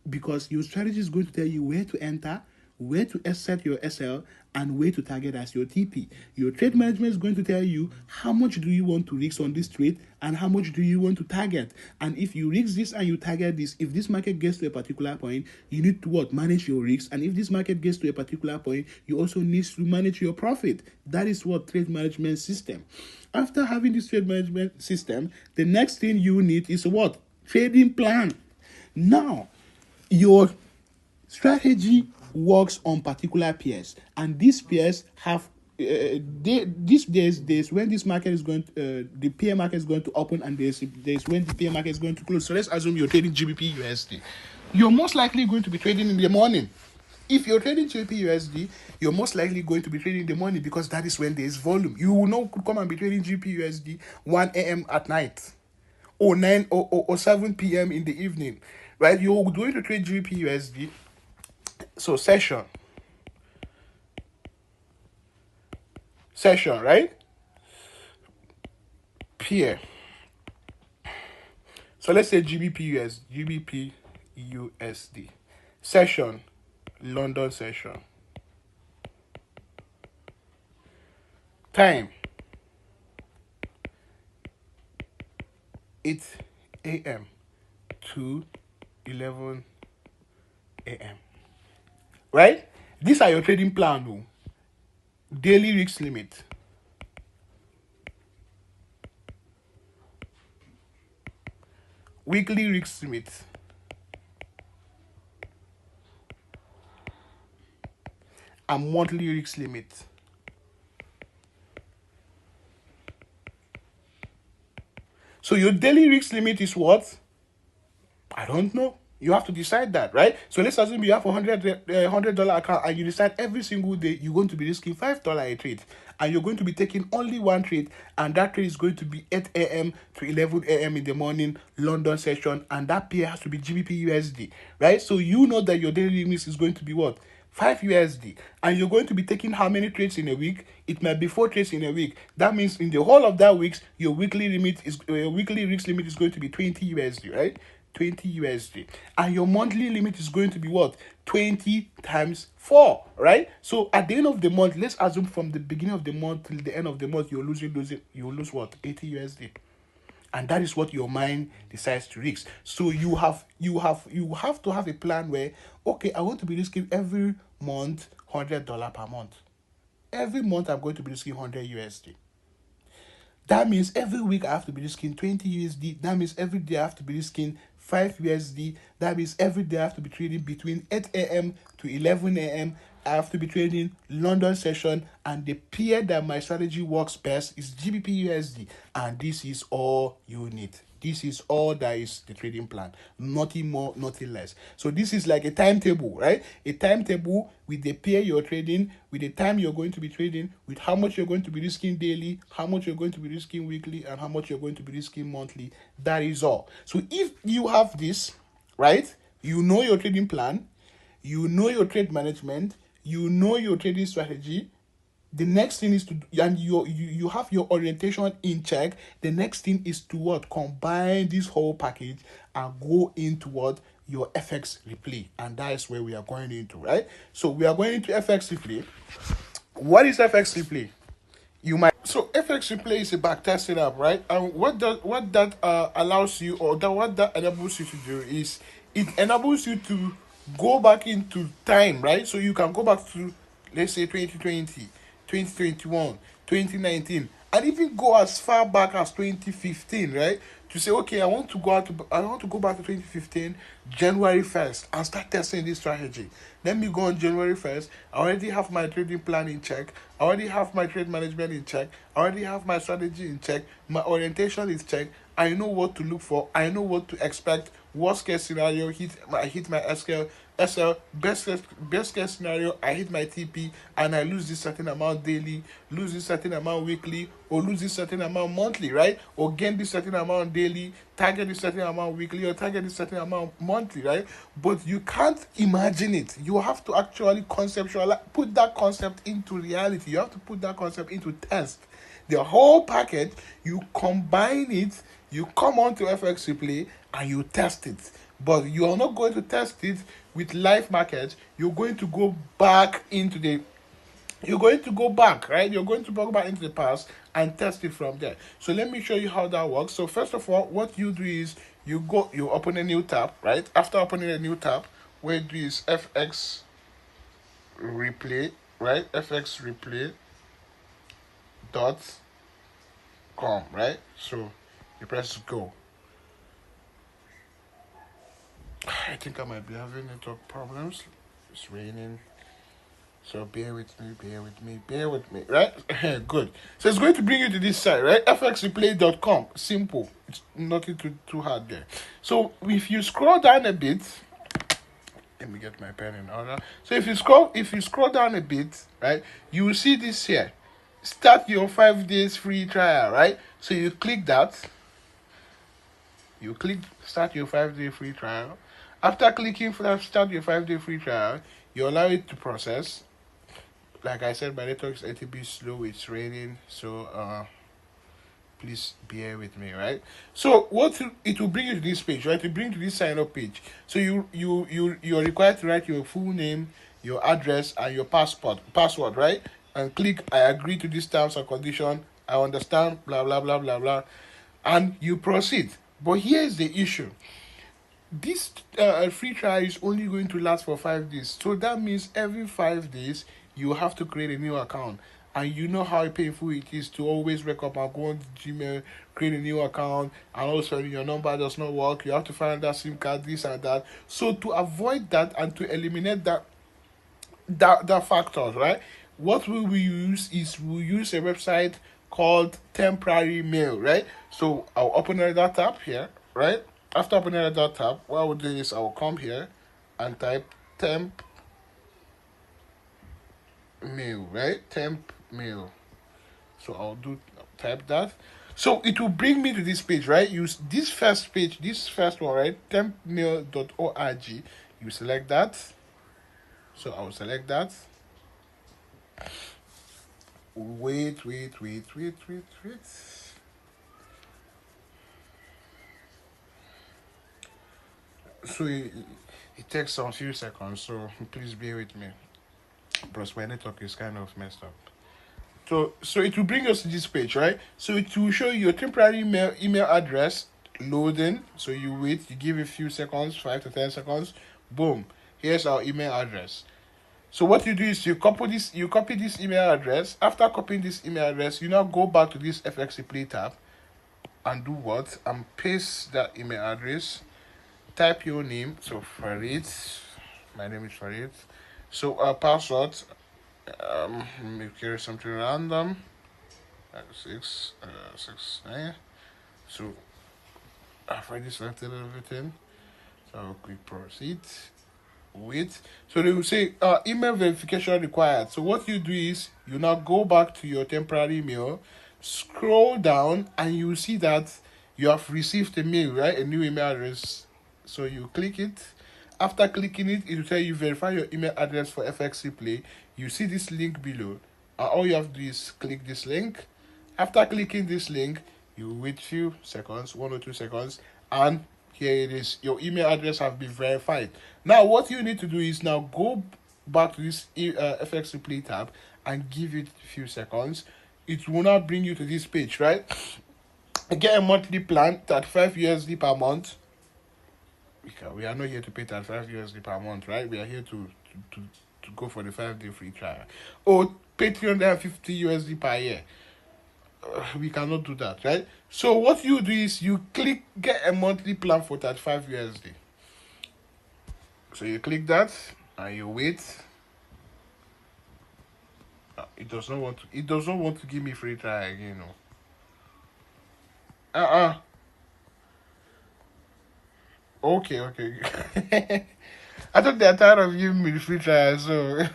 because your strategy is going to tell you where to enter, where to set your SL, and where to target as your TP. Your trade management is going to tell you how much do you want to risk on this trade and how much do you want to target. And if you risk this and you target this, if this market gets to a particular point, you need to what? Manage your risk. And if this market gets to a particular point, you also need to manage your profit. That is what trade management system. After having this trade management system, the next thing you need is what? Trading plan. Now, your strategy works on particular pairs, and these pairs have these days when this market is going to, the pair market is going to open, and there's when the pair market is going to close. So let's assume you're trading GBP USD. You're most likely going to be trading in the morning. If you're trading GBP USD, you're most likely going to be trading in the morning because that is when there is volume. You will not come and be trading GBP USD 1 a.m. at night or 9 or 7 p.m. in the evening, right? You're going to trade GBP USD. So session, right? Pair. So let's say GBP USD. Session, London session. Time, 8 a.m. to 11 a.m. Right? These are your trading plan. No? Daily risk limit. Weekly risk limit. And monthly risk limit. So your daily risk limit is what? I don't know. You have to decide that, right? So let's assume you have $100 account and you decide every single day you're going to be risking $5 a trade, and you're going to be taking only one trade, and that trade is going to be 8 a.m. to 11 a.m. in the morning, London session, and that pair has to be GBP USD, right? So you know that your daily limit is going to be what? 5 USD, and you're going to be taking how many trades in a week? It might be 4 trades in a week. That means in the whole of that week, your weekly risk limit is going to be 20 USD, right? 20 USD, and your monthly limit is going to be what? 20 times 4, right? So at the end of the month, let's assume from the beginning of the month till the end of the month, you'll lose what? 80 USD. And that is what your mind decides to risk. So you have to have a plan where, okay, I want to be risking every month $100 per month. Every month I'm going to be risking 100 USD. That means every week I have to be risking 20 USD. That means every day I have to be risking 5 USD. That means every day I have to be trading between 8 a.m. to 11 a.m. I have to be trading London session, and the pair that my strategy works best is GBP USD, and this is all you need. This is all that is the trading plan. Nothing more, nothing less. So this is like a timetable, right? A timetable with the pair you're trading, with the time you're going to be trading, with how much you're going to be risking daily, how much you're going to be risking weekly, and how much you're going to be risking monthly. That is all. So if you have this, right, you know your trading plan, you know your trade management, you know your trading strategy. The next thing is to, and you have your orientation in check. The next thing is to what? Combine this whole package and go into what? Your FX replay. And that is where we are going into, right? So we are going into FX replay. What is FX replay? You might, so FX replay is a backtesting app, right? And what that allows you, or that what that enables you to do is it enables you to go back into time, right? So you can go back to, let's say, 2020, 2021, 2019, and even go as far back as 2015, right? To say, okay, I want to go back to 2015, January 1st, and start testing this strategy. Let me go on January 1st. I already have my trading plan in check. I already have my trade management in check. I already have my strategy in check. My orientation is checked. I know what to look for. I know what to expect. Worst case scenario, I hit my SL. Best case scenario, I hit my TP and I lose this certain amount daily, lose this certain amount weekly, or lose this certain amount monthly, right? Or gain this certain amount daily, target this certain amount weekly, or target this certain amount monthly, right? But you can't imagine it. You have to actually conceptualize, put that concept into reality. You have to put that concept into test. The whole package, you combine it, you come on to FX Replay and you test it. But you are not going to test it with live markets. You're going to go back into the you're going to go back, right? You're going to go back into the past and test it from there. So let me show you how that works. So first of all, what you do is you open a new tab, right? After opening a new tab, what you do is FX replay, right? FX replay dot com, right? So you press go. I think I might be having network problems. It's raining. So bear with me, right? Good. So it's going to bring you to this site, right? fxreplay.com. Simple. It's nothing too hard there. So if you scroll down a bit, let me get my pen in order. So if you scroll down a bit, right, you will see this here. Start your 5 days free trial, right? So you click that. You click start your 5-day free trial. After clicking start your 5-day free trial, you allow it to process. Like I said, my network is a little bit slow. It's raining, so please bear with me, right? So it will bring you to this page, right? It will bring you to this sign up page. So you're required to write your full name, your address, and your password, right? And click I agree to these terms and condition. I understand, blah blah blah blah blah, and you proceed. But here's the issue. This free trial is only going to last for 5 days. So that means every 5 days, you have to create a new account. And you know how painful it is to always wake up and go on Gmail, create a new account, and also your number does not work. You have to find that SIM card, this and that. So to avoid that and to eliminate that factors, right? What we will use is we'll use a website called Temporary Mail, right? So I'll open another tab here, right? After opening another tab, what I will do is I will come here and type temp mail, right? Temp mail. So I'll type that. So it will bring me to this page, right? Use this first page, this first one, right? tempmail.org. You select that. So I will select that. Wait. So it takes some few seconds, so please bear with me. Plus my network is kind of messed up. So it will bring us to this page, right? So it will show you your temporary email address loading. So you wait, you give a few seconds, 5 to 10 seconds. Boom. Here's our email address. So what you do is you copy this email address. After copying this email address, you now go back to this FX Replay tab and do what? And paste that email address. Type your name. So Farid. My name is Farid. So password. Make here something random. 6 6 9. So I've already selected everything. So I'll click proceed. Wait. So they will say email verification required. So what you do is you now go back to your temporary email, scroll down, and you see that you have received a mail, right? A new email address. So you click it. After clicking it, it will tell you verify your email address for FX Replay. You see this link below. All you have to do is click this link. After clicking this link, you wait few seconds, 1 or 2 seconds, and here it is. Your email address have been verified. Now, what you need to do is now go back to this FX Replay tab and give it a few seconds. It will now bring you to this page, right? Get a monthly plan, 35 USD per month. We are not here to pay 35 USD per month, right? We are here to go for the 5-day free trial. Or pay 350 USD per year. We cannot do that, right? So what you do is you click get a monthly plan for 35 USD. So you click that and you wait. It does not want to. It does not want to give me free trial again. No. Okay, okay. I thought they're tired of giving me the free trial, so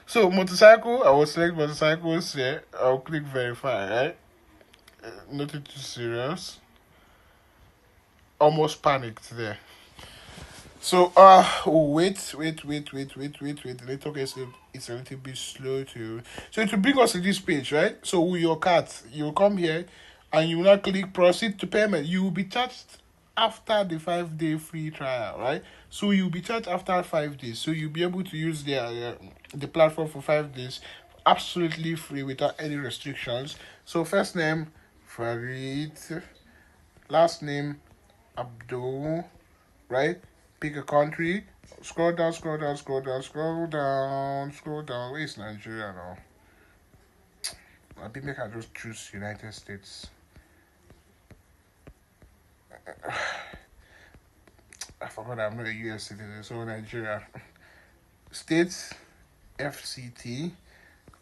so motorcycle, I will select motorcycles here. I'll click verify, right? Nothing too serious. Almost panicked there. So wait. The network is it's a little bit slow too. So to bring us to this page, right? So with your card, you come here and you now click proceed to payment. You will be charged after the 5-day free trial, right? So you'll be charged after 5 days. So you'll be able to use the platform for 5 days absolutely free without any restrictions. So first name Farid, last name Abdul, right? Pick a country. Scroll down. Where is Nigeria now? I think I can just choose United States. I forgot I'm not a US citizen, so Nigeria. States, FCT,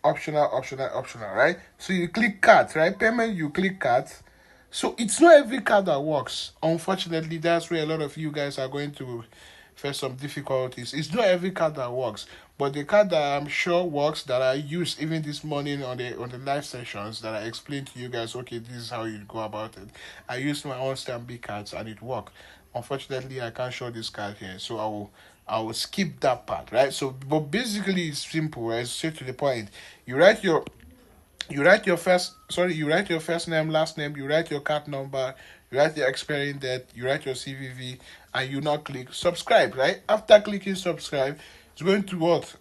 optional, right? So you click card, right? Payment, you click card. So it's not every card that works. Unfortunately, that's where a lot of you guys are going to face some difficulties. It's not every card that works, but the card that I'm sure works, that I used even this morning on the live sessions, that I explained to you guys, okay, this is how you go about it. I used my own Stanbic cards and it worked. Unfortunately, I can't show this card here, so I will skip that part, right? So, but basically, it's simple, right? Straight to the point. You write your first name, last name, you write your card number, you write your expiring date, you write your CVV, and you now click subscribe, right? After clicking subscribe, it's going to what?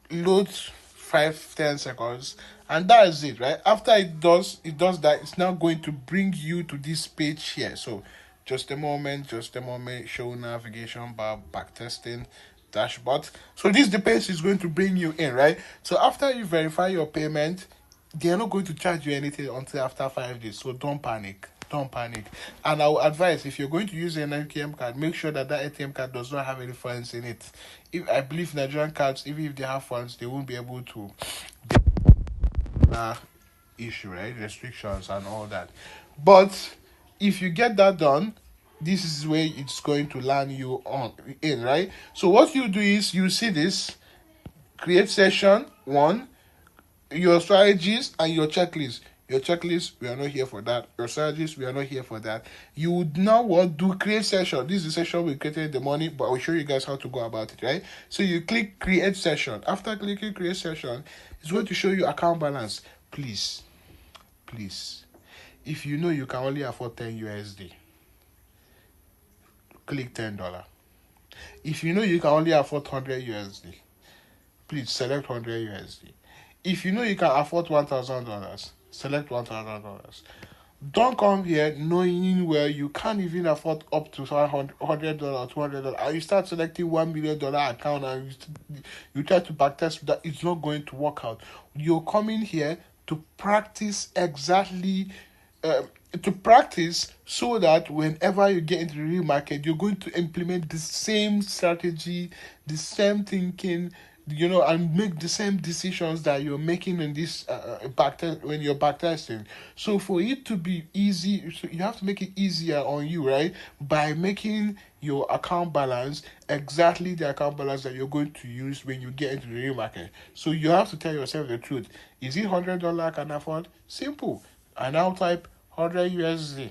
Load 5-10 seconds, and that is it, right? After it does that, it's now going to bring you to this page here. So just a moment, show navigation bar, back testing, dashboard. So this the page is going to bring you in, right? So after you verify your payment, they are not going to charge you anything until after 5 days. So don't panic. And I will advise, if you're going to use an ATM card, make sure that ATM card does not have any funds in it. If I believe Nigerian cards, even if they have funds, they won't be able to issue, right? Restrictions and all that. But if you get that done, this is where it's going to land you in, right? So what you do is you see this, create session 1, your strategies and your checklist. Your checklist, we are not here for that. Your strategies, we are not here for that. You would now want to create session. This is the session we created in the morning, but I will show you guys how to go about it, right? So you click create session. After clicking create session, it's going to show you account balance. Please, if you know you can only afford 10 USD, click $10. If you know you can only afford 100 USD, please select 100 USD. If you know you can afford $1,000, select $1,000. Don't come here knowing where you can't even afford up to $100 or $200. And you start selecting $1 million account and you try to backtest that, it's not going to work out. You're coming here to practice exactly. To practice so that whenever you get into the real market, you're going to implement the same strategy, the same thinking, and make the same decisions that you're making in this when you're backtesting. So for it to be easy, so you have to make it easier on you, right? By making your account balance exactly the account balance that you're going to use when you get into the real market. So you have to tell yourself the truth. Is it $100 I can afford? Simple. I now type 100 USD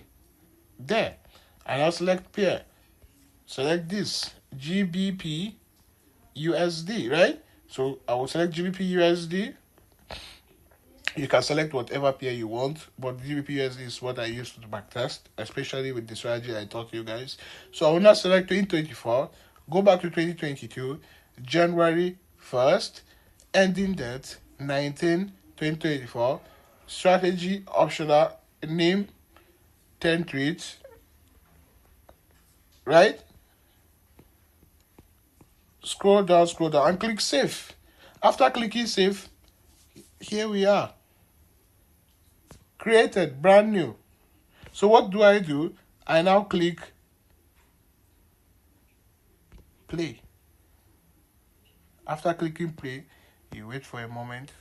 there, and I'll select pair. Select this GBP USD, right? So I will select GBP USD. You can select whatever pair you want, but GBP USD is what I use to backtest, especially with the strategy I taught you guys. So I will now select 2024, go back to 2022, January 1st, ending date 19/2024, strategy optional, name 10 trades, right? Scroll down, and click save. After clicking save, here we are. Created, brand new. So what do? I now click play. After clicking play, you wait for a moment.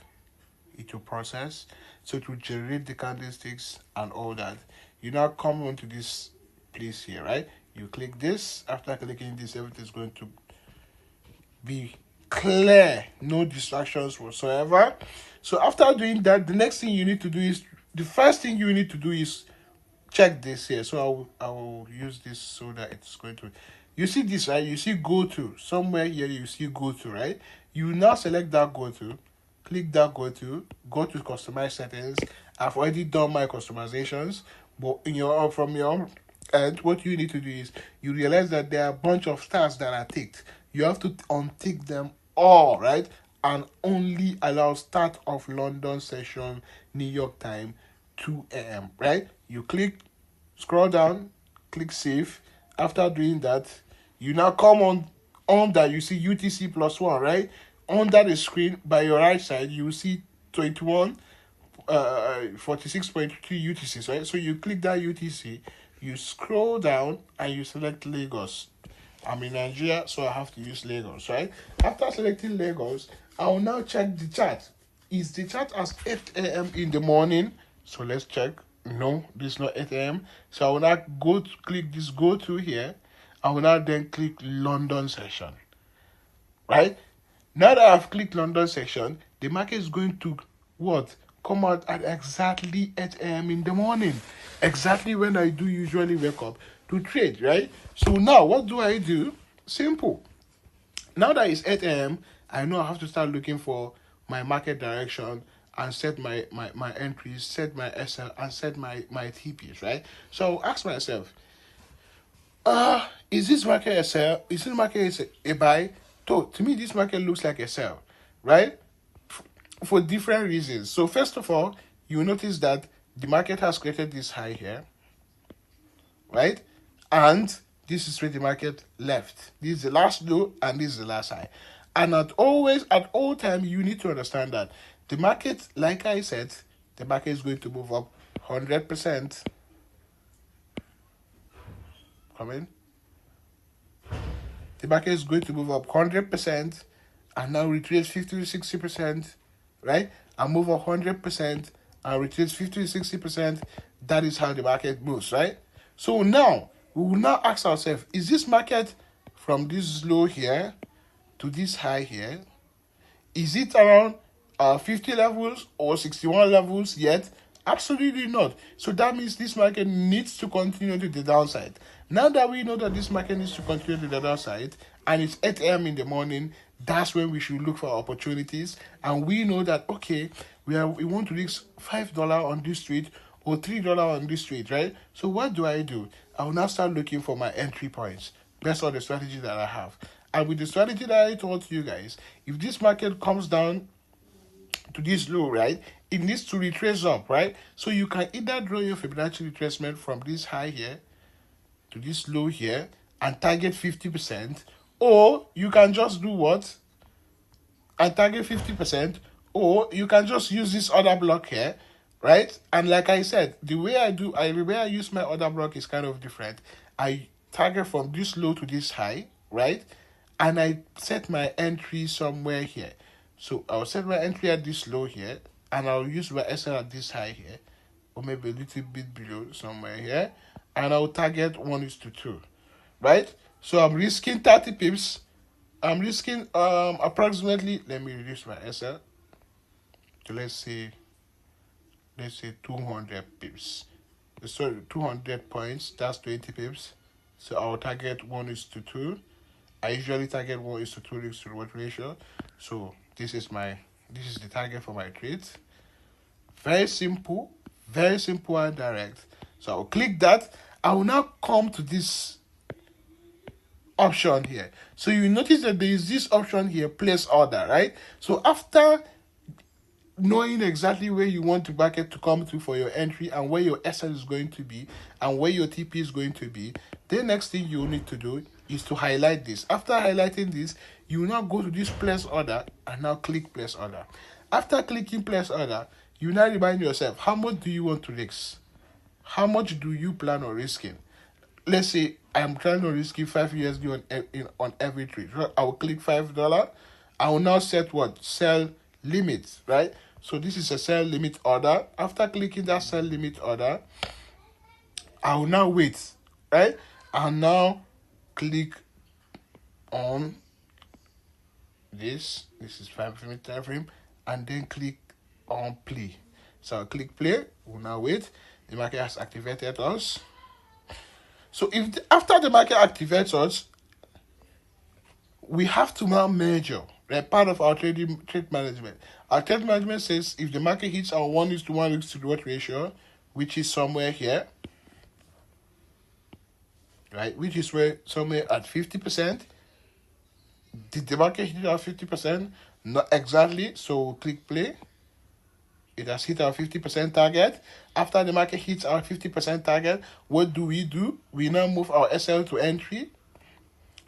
It will process. So it will generate the candlesticks and all that. You now come onto this place here, right? You click this. After clicking this, everything is going to be clear, no distractions whatsoever. So after doing that, the next thing you need to do is, the first thing you need to do is check this here. So I will use this so that it's going to, you see this, right? You see go to, somewhere here you see go to, right? You now select that go to, click that go to customize settings. I've already done my customizations, but from your end, what you need to do is, you realize that there are a bunch of stars that are ticked. You have to untick them all, right? And only allow start of London session, New York time, 2 a.m., right? You click, scroll down, click save. After doing that, you now come on that, you see UTC +1, right? Under the screen by your right side, you see 21 46.3 UTCs, right? So you click that UTC, you scroll down, and you select Lagos. I'm in Nigeria, so I have to use Lagos, right? After selecting Lagos, I will now check the chart. Is the chart as 8 a.m. in the morning? So let's check. No, this is not 8 a.m. So I will now click this go to here. I will now then click London session, right? Now that I've clicked London session, the market is going to what? Come out at exactly 8 a.m. in the morning. Exactly when I do usually wake up to trade, right? So now what do? Simple. Now that it's 8 a.m., I know I have to start looking for my market direction and set my entries, set my SL, and set my TPs, right? So I'll ask myself, is this market a sell? Is this market a buy? To me, this market looks like a sell, right? For different reasons. So first of all, you notice that the market has created this high here, right? And this is where the market left. This is the last low and this is the last high. And at all time, you need to understand that the market, like I said, the market is going to move up 100%. Come in. The market is going to move up 100% and now retrace 50 to 60%, right? And move up 100% and retrace 50 to 60%. That is how the market moves, right? So now, we will now ask ourselves, is this market from this low here to this high here? Is it around 50 levels or 61 levels yet? Absolutely not. So that means this market needs to continue to the downside. Now that we know that this market needs to continue to the downside and it's 8 a.m. in the morning, that's when we should look for opportunities. And we know that, okay, we want to reach $5 on this trade or $3 on this trade, right? So what do? I will now start looking for my entry points based on the strategy that I have. And with the strategy that I told you guys, if this market comes down to this low, right, it needs to retrace up, right? So you can either draw your Fibonacci retracement from this high here to this low here and target 50%, or you can just do what? And target 50%, or you can just use this other block here, right? And like I said, the way I use my other block is kind of different. I target from this low to this high, right? and I set my entry somewhere here. So I'll set my entry at this low here, and I'll use my SL at this high here, or maybe a little bit below somewhere here, and I'll target 1:2, right? So I'm risking 30 pips. I'm risking approximately, let me reduce my SL to let's say 200 pips. Sorry, 200 points, that's 20 pips. So I'll target 1:2. I usually target 1:2 risk to reward ratio. So this is the target for my trade. Very simple and direct. So I'll click that. I will now come to this option here. So you notice that there is this option here, place order, right? So after knowing exactly where you want the market to come to for your entry and where your SL is going to be and where your TP is going to be, the next thing you need to do is to highlight this. After highlighting this, you will now go to this place order and now click place order. After clicking place order, you now remind yourself, how much do you want to risk? How much do you plan on risking? Let's say I'm trying to risk $5 on every trade. I will click $5. I will now set what? Sell limit, right? So this is a sell limit order. After clicking that sell limit order, I will now wait, right? I'll now click on this. This is 5-minute time frame, and then click on play. So I'll click play. We'll now wait. The market has activated us. So after the market activates us, we have to now measure. Right? Part of our trade management. Our trade management says if the market hits our 1:1 risk to reward ratio, which is somewhere here, right? Which is where somewhere at 50%. Did the market hit our 50%? Not exactly. So we'll click play. It has hit our 50% target. After the market hits our 50% target, what do? We now move our SL to entry.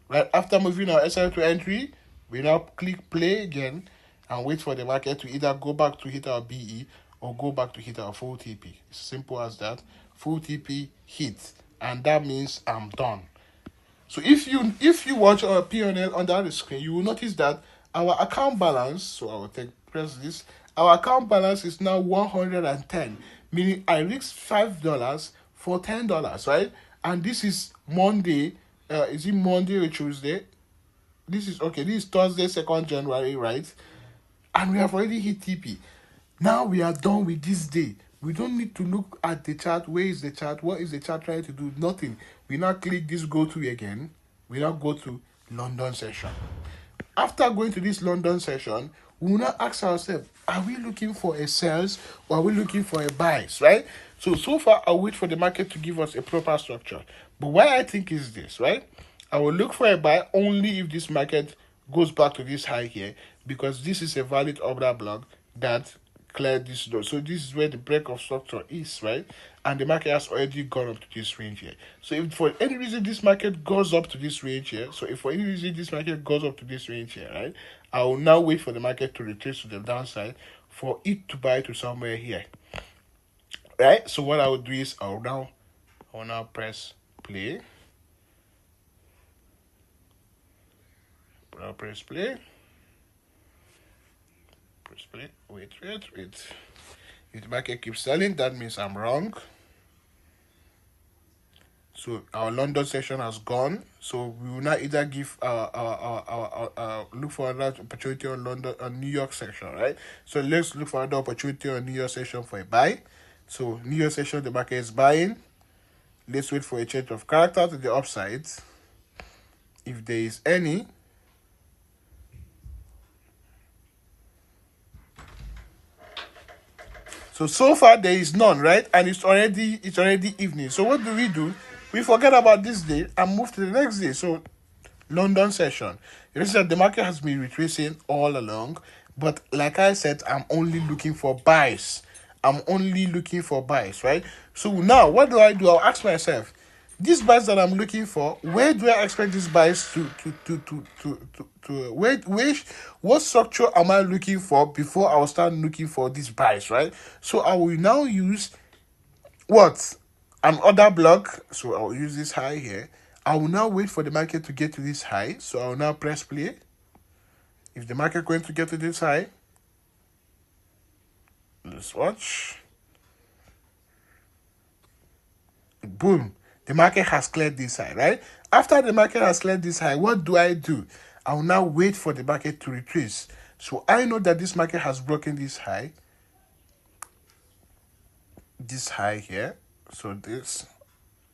Right after moving our SL to entry, we now click play again and wait for the market to either go back to hit our BE or go back to hit our full TP. It's simple as that. Full TP hit, and that means I'm done. So if you watch our P&L on the screen, you will notice that our account balance, so I will press this, our account balance is now 110, meaning I risked $5 for $10, right? And this is Monday. Is it Monday or Tuesday? This is Thursday, 2nd January, right? And we have already hit TP. Now we are done with this day. We don't need to look at the chart. Where is the chart? What is the chart trying to do? Nothing. We now click this go to again. We now go to London session. After going to this London session, we will now ask ourselves, are we looking for a sales or are we looking for a buys, right? So far, I'll wait for the market to give us a proper structure. But what I think is this, right? I will look for a buy only if this market goes back to this high here, because this is a valid order block that cleared this door. So this is where the break of structure is, right? And the market has already gone up to this range here. So if for any reason this market goes up to this range here, right, I will now wait for the market to retrace to the downside for it to buy to somewhere here, right? So what I will do is I will now press play. I'll press play. Press play. Wait. If the market keeps selling, that means I'm wrong. So our London session has gone. So we will now either give our look for another opportunity on New York session, right? So let's look for another opportunity on New York session for a buy. So New York session, the market is buying. Let's wait for a change of character to the upside, if there is any. So far there is none, right? And it's already evening. So what do? We forget about this day and move to the next day. So London session. You see that the market has been retracing all along, but like I said, I'm only looking for buys. Right? So now what do? I'll ask myself, these buys that I'm looking for, where do I expect these buys to what structure am I looking for before I will start looking for these buys, right? So I will now use what? An order block. So I will use this high here. I will now wait for the market to get to this high. So I will now press play. If the market going to get to this high, let's watch. Boom. The market has cleared this high, right? After the market has cleared this high, what do? I will now wait for the market to retrace. So I know that this market has broken this high here. So this,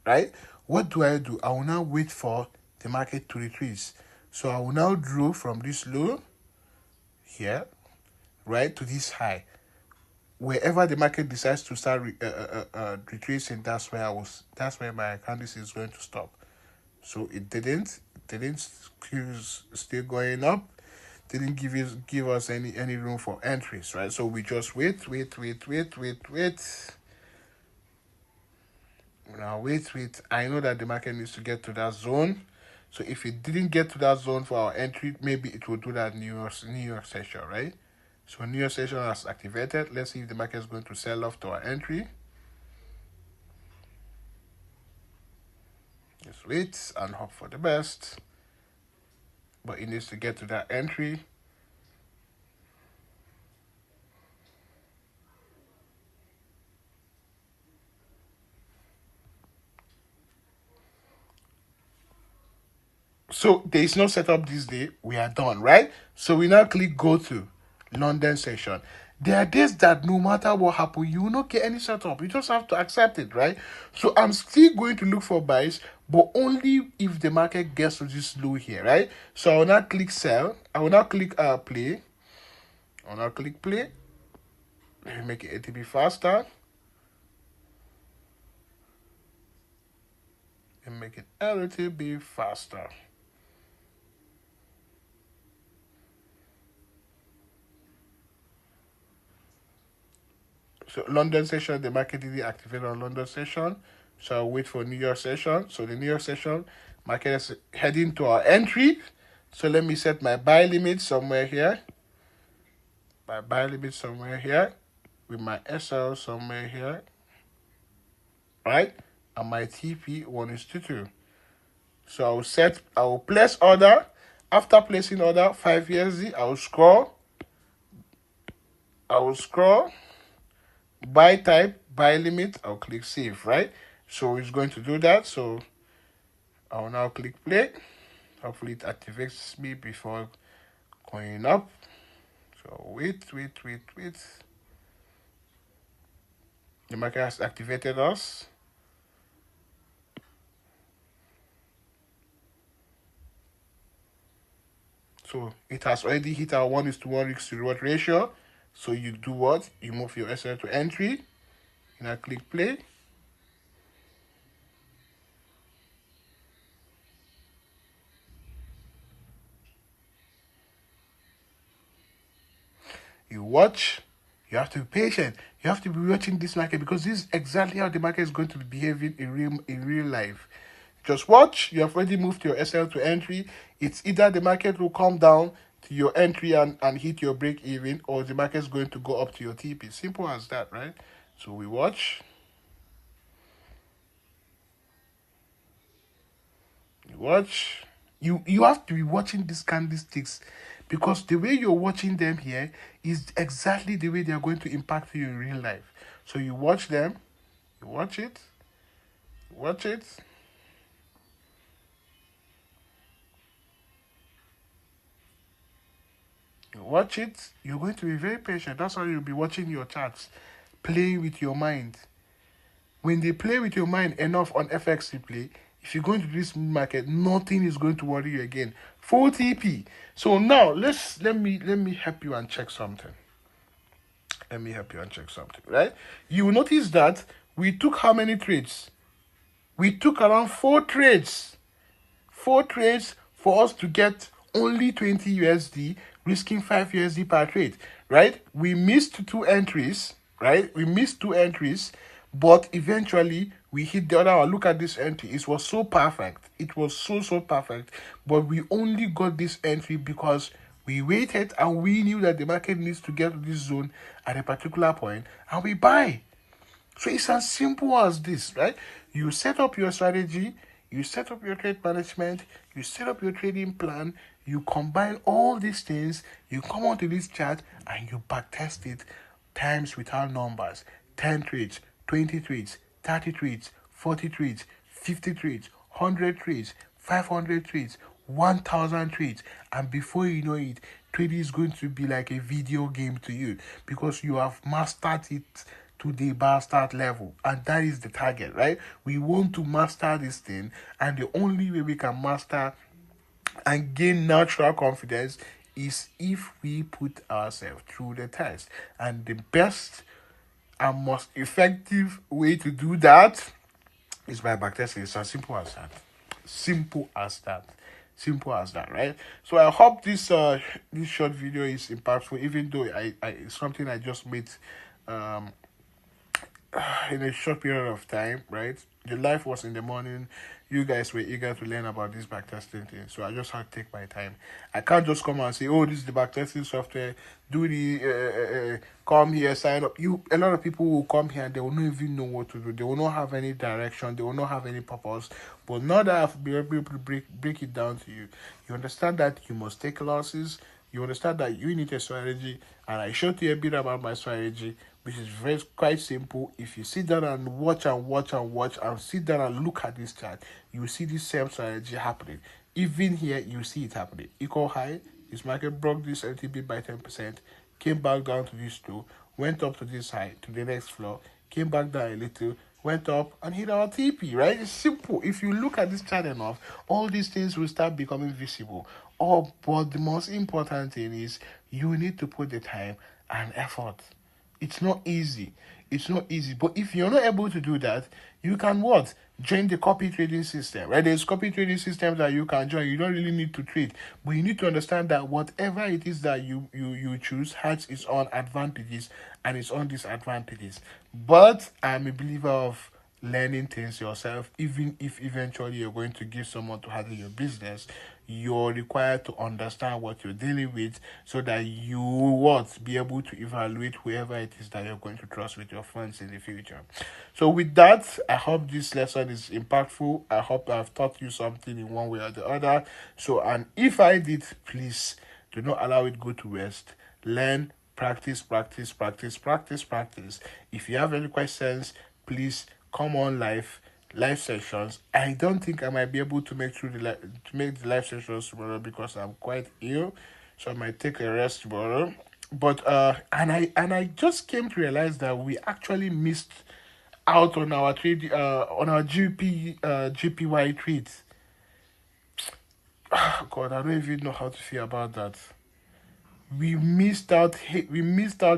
right? What do? I will now wait for the market to retrace. So I will now draw from this low here, right, to this high. Wherever the market decides to start retracing, that's where my candlestick is going to stop. So it didn't still going up, didn't give us any room for entries, right? So we just wait. Now wait. I know that the market needs to get to that zone. So if it didn't get to that zone for our entry, maybe it will do that New York session, right? So New York session has activated. Let's see if the market is going to sell off to our entry. Just wait and hope for the best. But it needs to get to that entry. So there is no setup this day. We are done, right? So we now click go to London session. There are days that no matter what happens, you will not get any setup. You just have to accept it, right? So I'm still going to look for buys, but only if the market gets to this low here, right? So I will now click sell. I will now click play. I will now click play. Let me make it a little bit faster. And make it a little bit faster. So London session, the market didn't activate on London session. So I'll wait for New York session. So the New York session, market is heading to our entry. So let me set my buy limit somewhere here. My buy limit somewhere here. With my SL somewhere here. Right? And my TP 1:2. So I will place order. After placing order, 5 USD, I will scroll. Buy type, buy limit, I'll click save, right? So it's going to do that. So I'll now click play. Hopefully it activates me before going up. So wait. The market has activated us. So it has already hit our 1:1 risk to reward ratio. So you do what? You move your SL to entry. And I click play. You watch. You have to be patient. You have to be watching this market because this is exactly how the market is going to be behaving in real life. Just watch. You have already moved your SL to entry. It's either the market will come down to your entry and hit your break even, or the market is going to go up to your TP. Simple as that, right? So we watch. You have to be watching these candlesticks because the way you're watching them here is exactly the way they are going to impact you in real life. So you watch them, you watch it. You watch it, you're going to be very patient. That's how you'll be watching your charts, playing with your mind. When they play with your mind enough on FX simply, if you go into this market, nothing is going to worry you again. Full TP. So now let me help you and check something. Right? You will notice that we took how many trades? We took around 4 trades. 4 trades for us to get only 20 USD, risking 5 USD per trade, right? We missed 2 entries, right? But eventually we hit the other one. Look at this entry. It was so perfect. It was so perfect. But we only got this entry because we waited and we knew that the market needs to get to this zone at a particular point and we buy. So it's as simple as this, right? You set up your strategy, You set up your trade management, you set up your trading plan, you combine all these things, you come onto this chart and you backtest it times without numbers. 10 trades, 20 trades, 30 trades, 40 trades, 50 trades, 100 trades, 500 trades, 1,000 trades, and before you know it, trading is going to be like a video game to you because you have mastered it to the bastard level, and that is the target, right? We want to master this thing, and the only way we can master and gain natural confidence is if we put ourselves through the test. And the best and most effective way to do that is by backtesting. It's as simple as that. Simple as that. Simple as that, right? So I hope this short video is impactful, even though it's something I just made um in a short period of time, right? The life was in the morning. You guys were eager to learn about this backtesting thing, so I just had to take my time. I can't just come and say, "Oh, this is the backtesting software. Do the come here, sign up." A lot of people will come here and they will not even know what to do. They will not have any direction. They will not have any purpose. But now that I've been able to break it down to you, you understand that you must take losses. You understand that you need a strategy, and I showed you a bit about my strategy, which is very quite simple. If you sit down and watch and sit down and look at this chart, you will see this same strategy happening. Even here, you see it happening. Equal high, this market broke this LTB by 10%, came back down to this low, went up to this high, to the next floor, came back down a little, went up and hit our TP, right? It's simple. If you look at this chart enough, all these things will start becoming visible. Oh, but the most important thing is you need to put the time and effort. It's not easy. It's not easy. But if you're not able to do that, you can what? Join the copy trading system, right? There's copy trading systems that you can join. You don't really need to trade, but you need to understand that whatever it is that you choose has its own advantages and its own disadvantages. But I'm a believer of learning things yourself. Even if eventually you're going to give someone to handle your business, you're required to understand what you're dealing with so that you what be able to evaluate whoever it is that you're going to trust with your funds in the future. So with that, I hope this lesson is impactful. I hope I've taught you something in one way or the other. So, and if I did, please do not allow it go to waste. Learn, practice, practice, practice, practice, practice. If you have any questions, please come on live sessions. I don't think I might be able to make the live sessions tomorrow because I'm quite ill, so I might take a rest tomorrow. But and I just came to realize that we actually missed out on our trade on our GPY trades. God, I don't even know how to feel about that. We missed out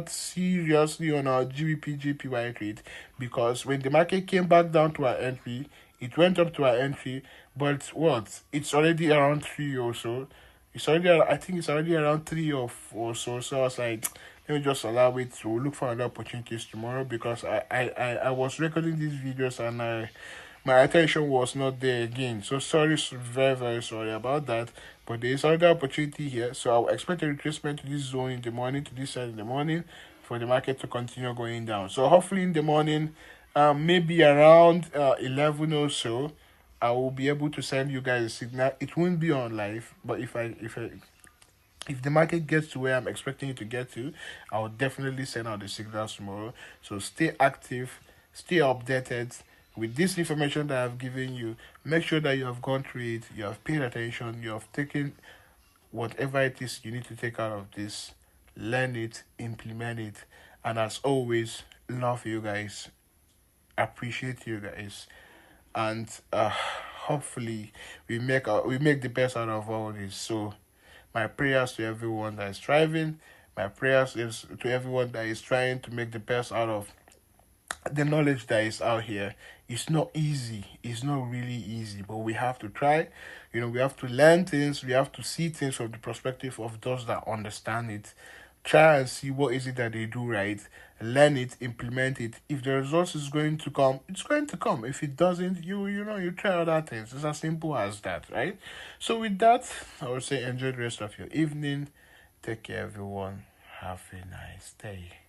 seriously on our GBP GPY rate because when the market came back down to our entry, it went up to our entry, but what? It's already around 3 or so. I think it's already around 3 or so. So I was like, let me just allow it to look for other opportunities tomorrow because I was recording these videos and my attention was not there again. So sorry, very, very sorry about that. But there is another opportunity here. So I'll expect a retracement to this zone in the morning, to this side in the morning, for the market to continue going down. So hopefully in the morning, maybe around 11 or so, I will be able to send you guys a signal. It won't be on live, but if the market gets to where I'm expecting it to get to, I will definitely send out the signals tomorrow. So stay active, stay updated with this information that I've given you. Make sure that you have gone through it, you have paid attention, you have taken whatever it is you need to take out of this, learn it, implement it, and as always, love you guys, appreciate you guys, and hopefully we make the best out of all this. So my prayers to everyone that is striving, my prayers is to everyone that is trying to make the best out of the knowledge that is out here. It's not easy. It's not really easy, but we have to try. We have to learn things. We have to see things from the perspective of those that understand it. Try and see what is it that they do right. Learn it, implement it. If the results is going to come, it's going to come. If it doesn't, you try other things. It's as simple as that, right? So with that, I would say enjoy the rest of your evening. Take care, everyone. Have a nice day.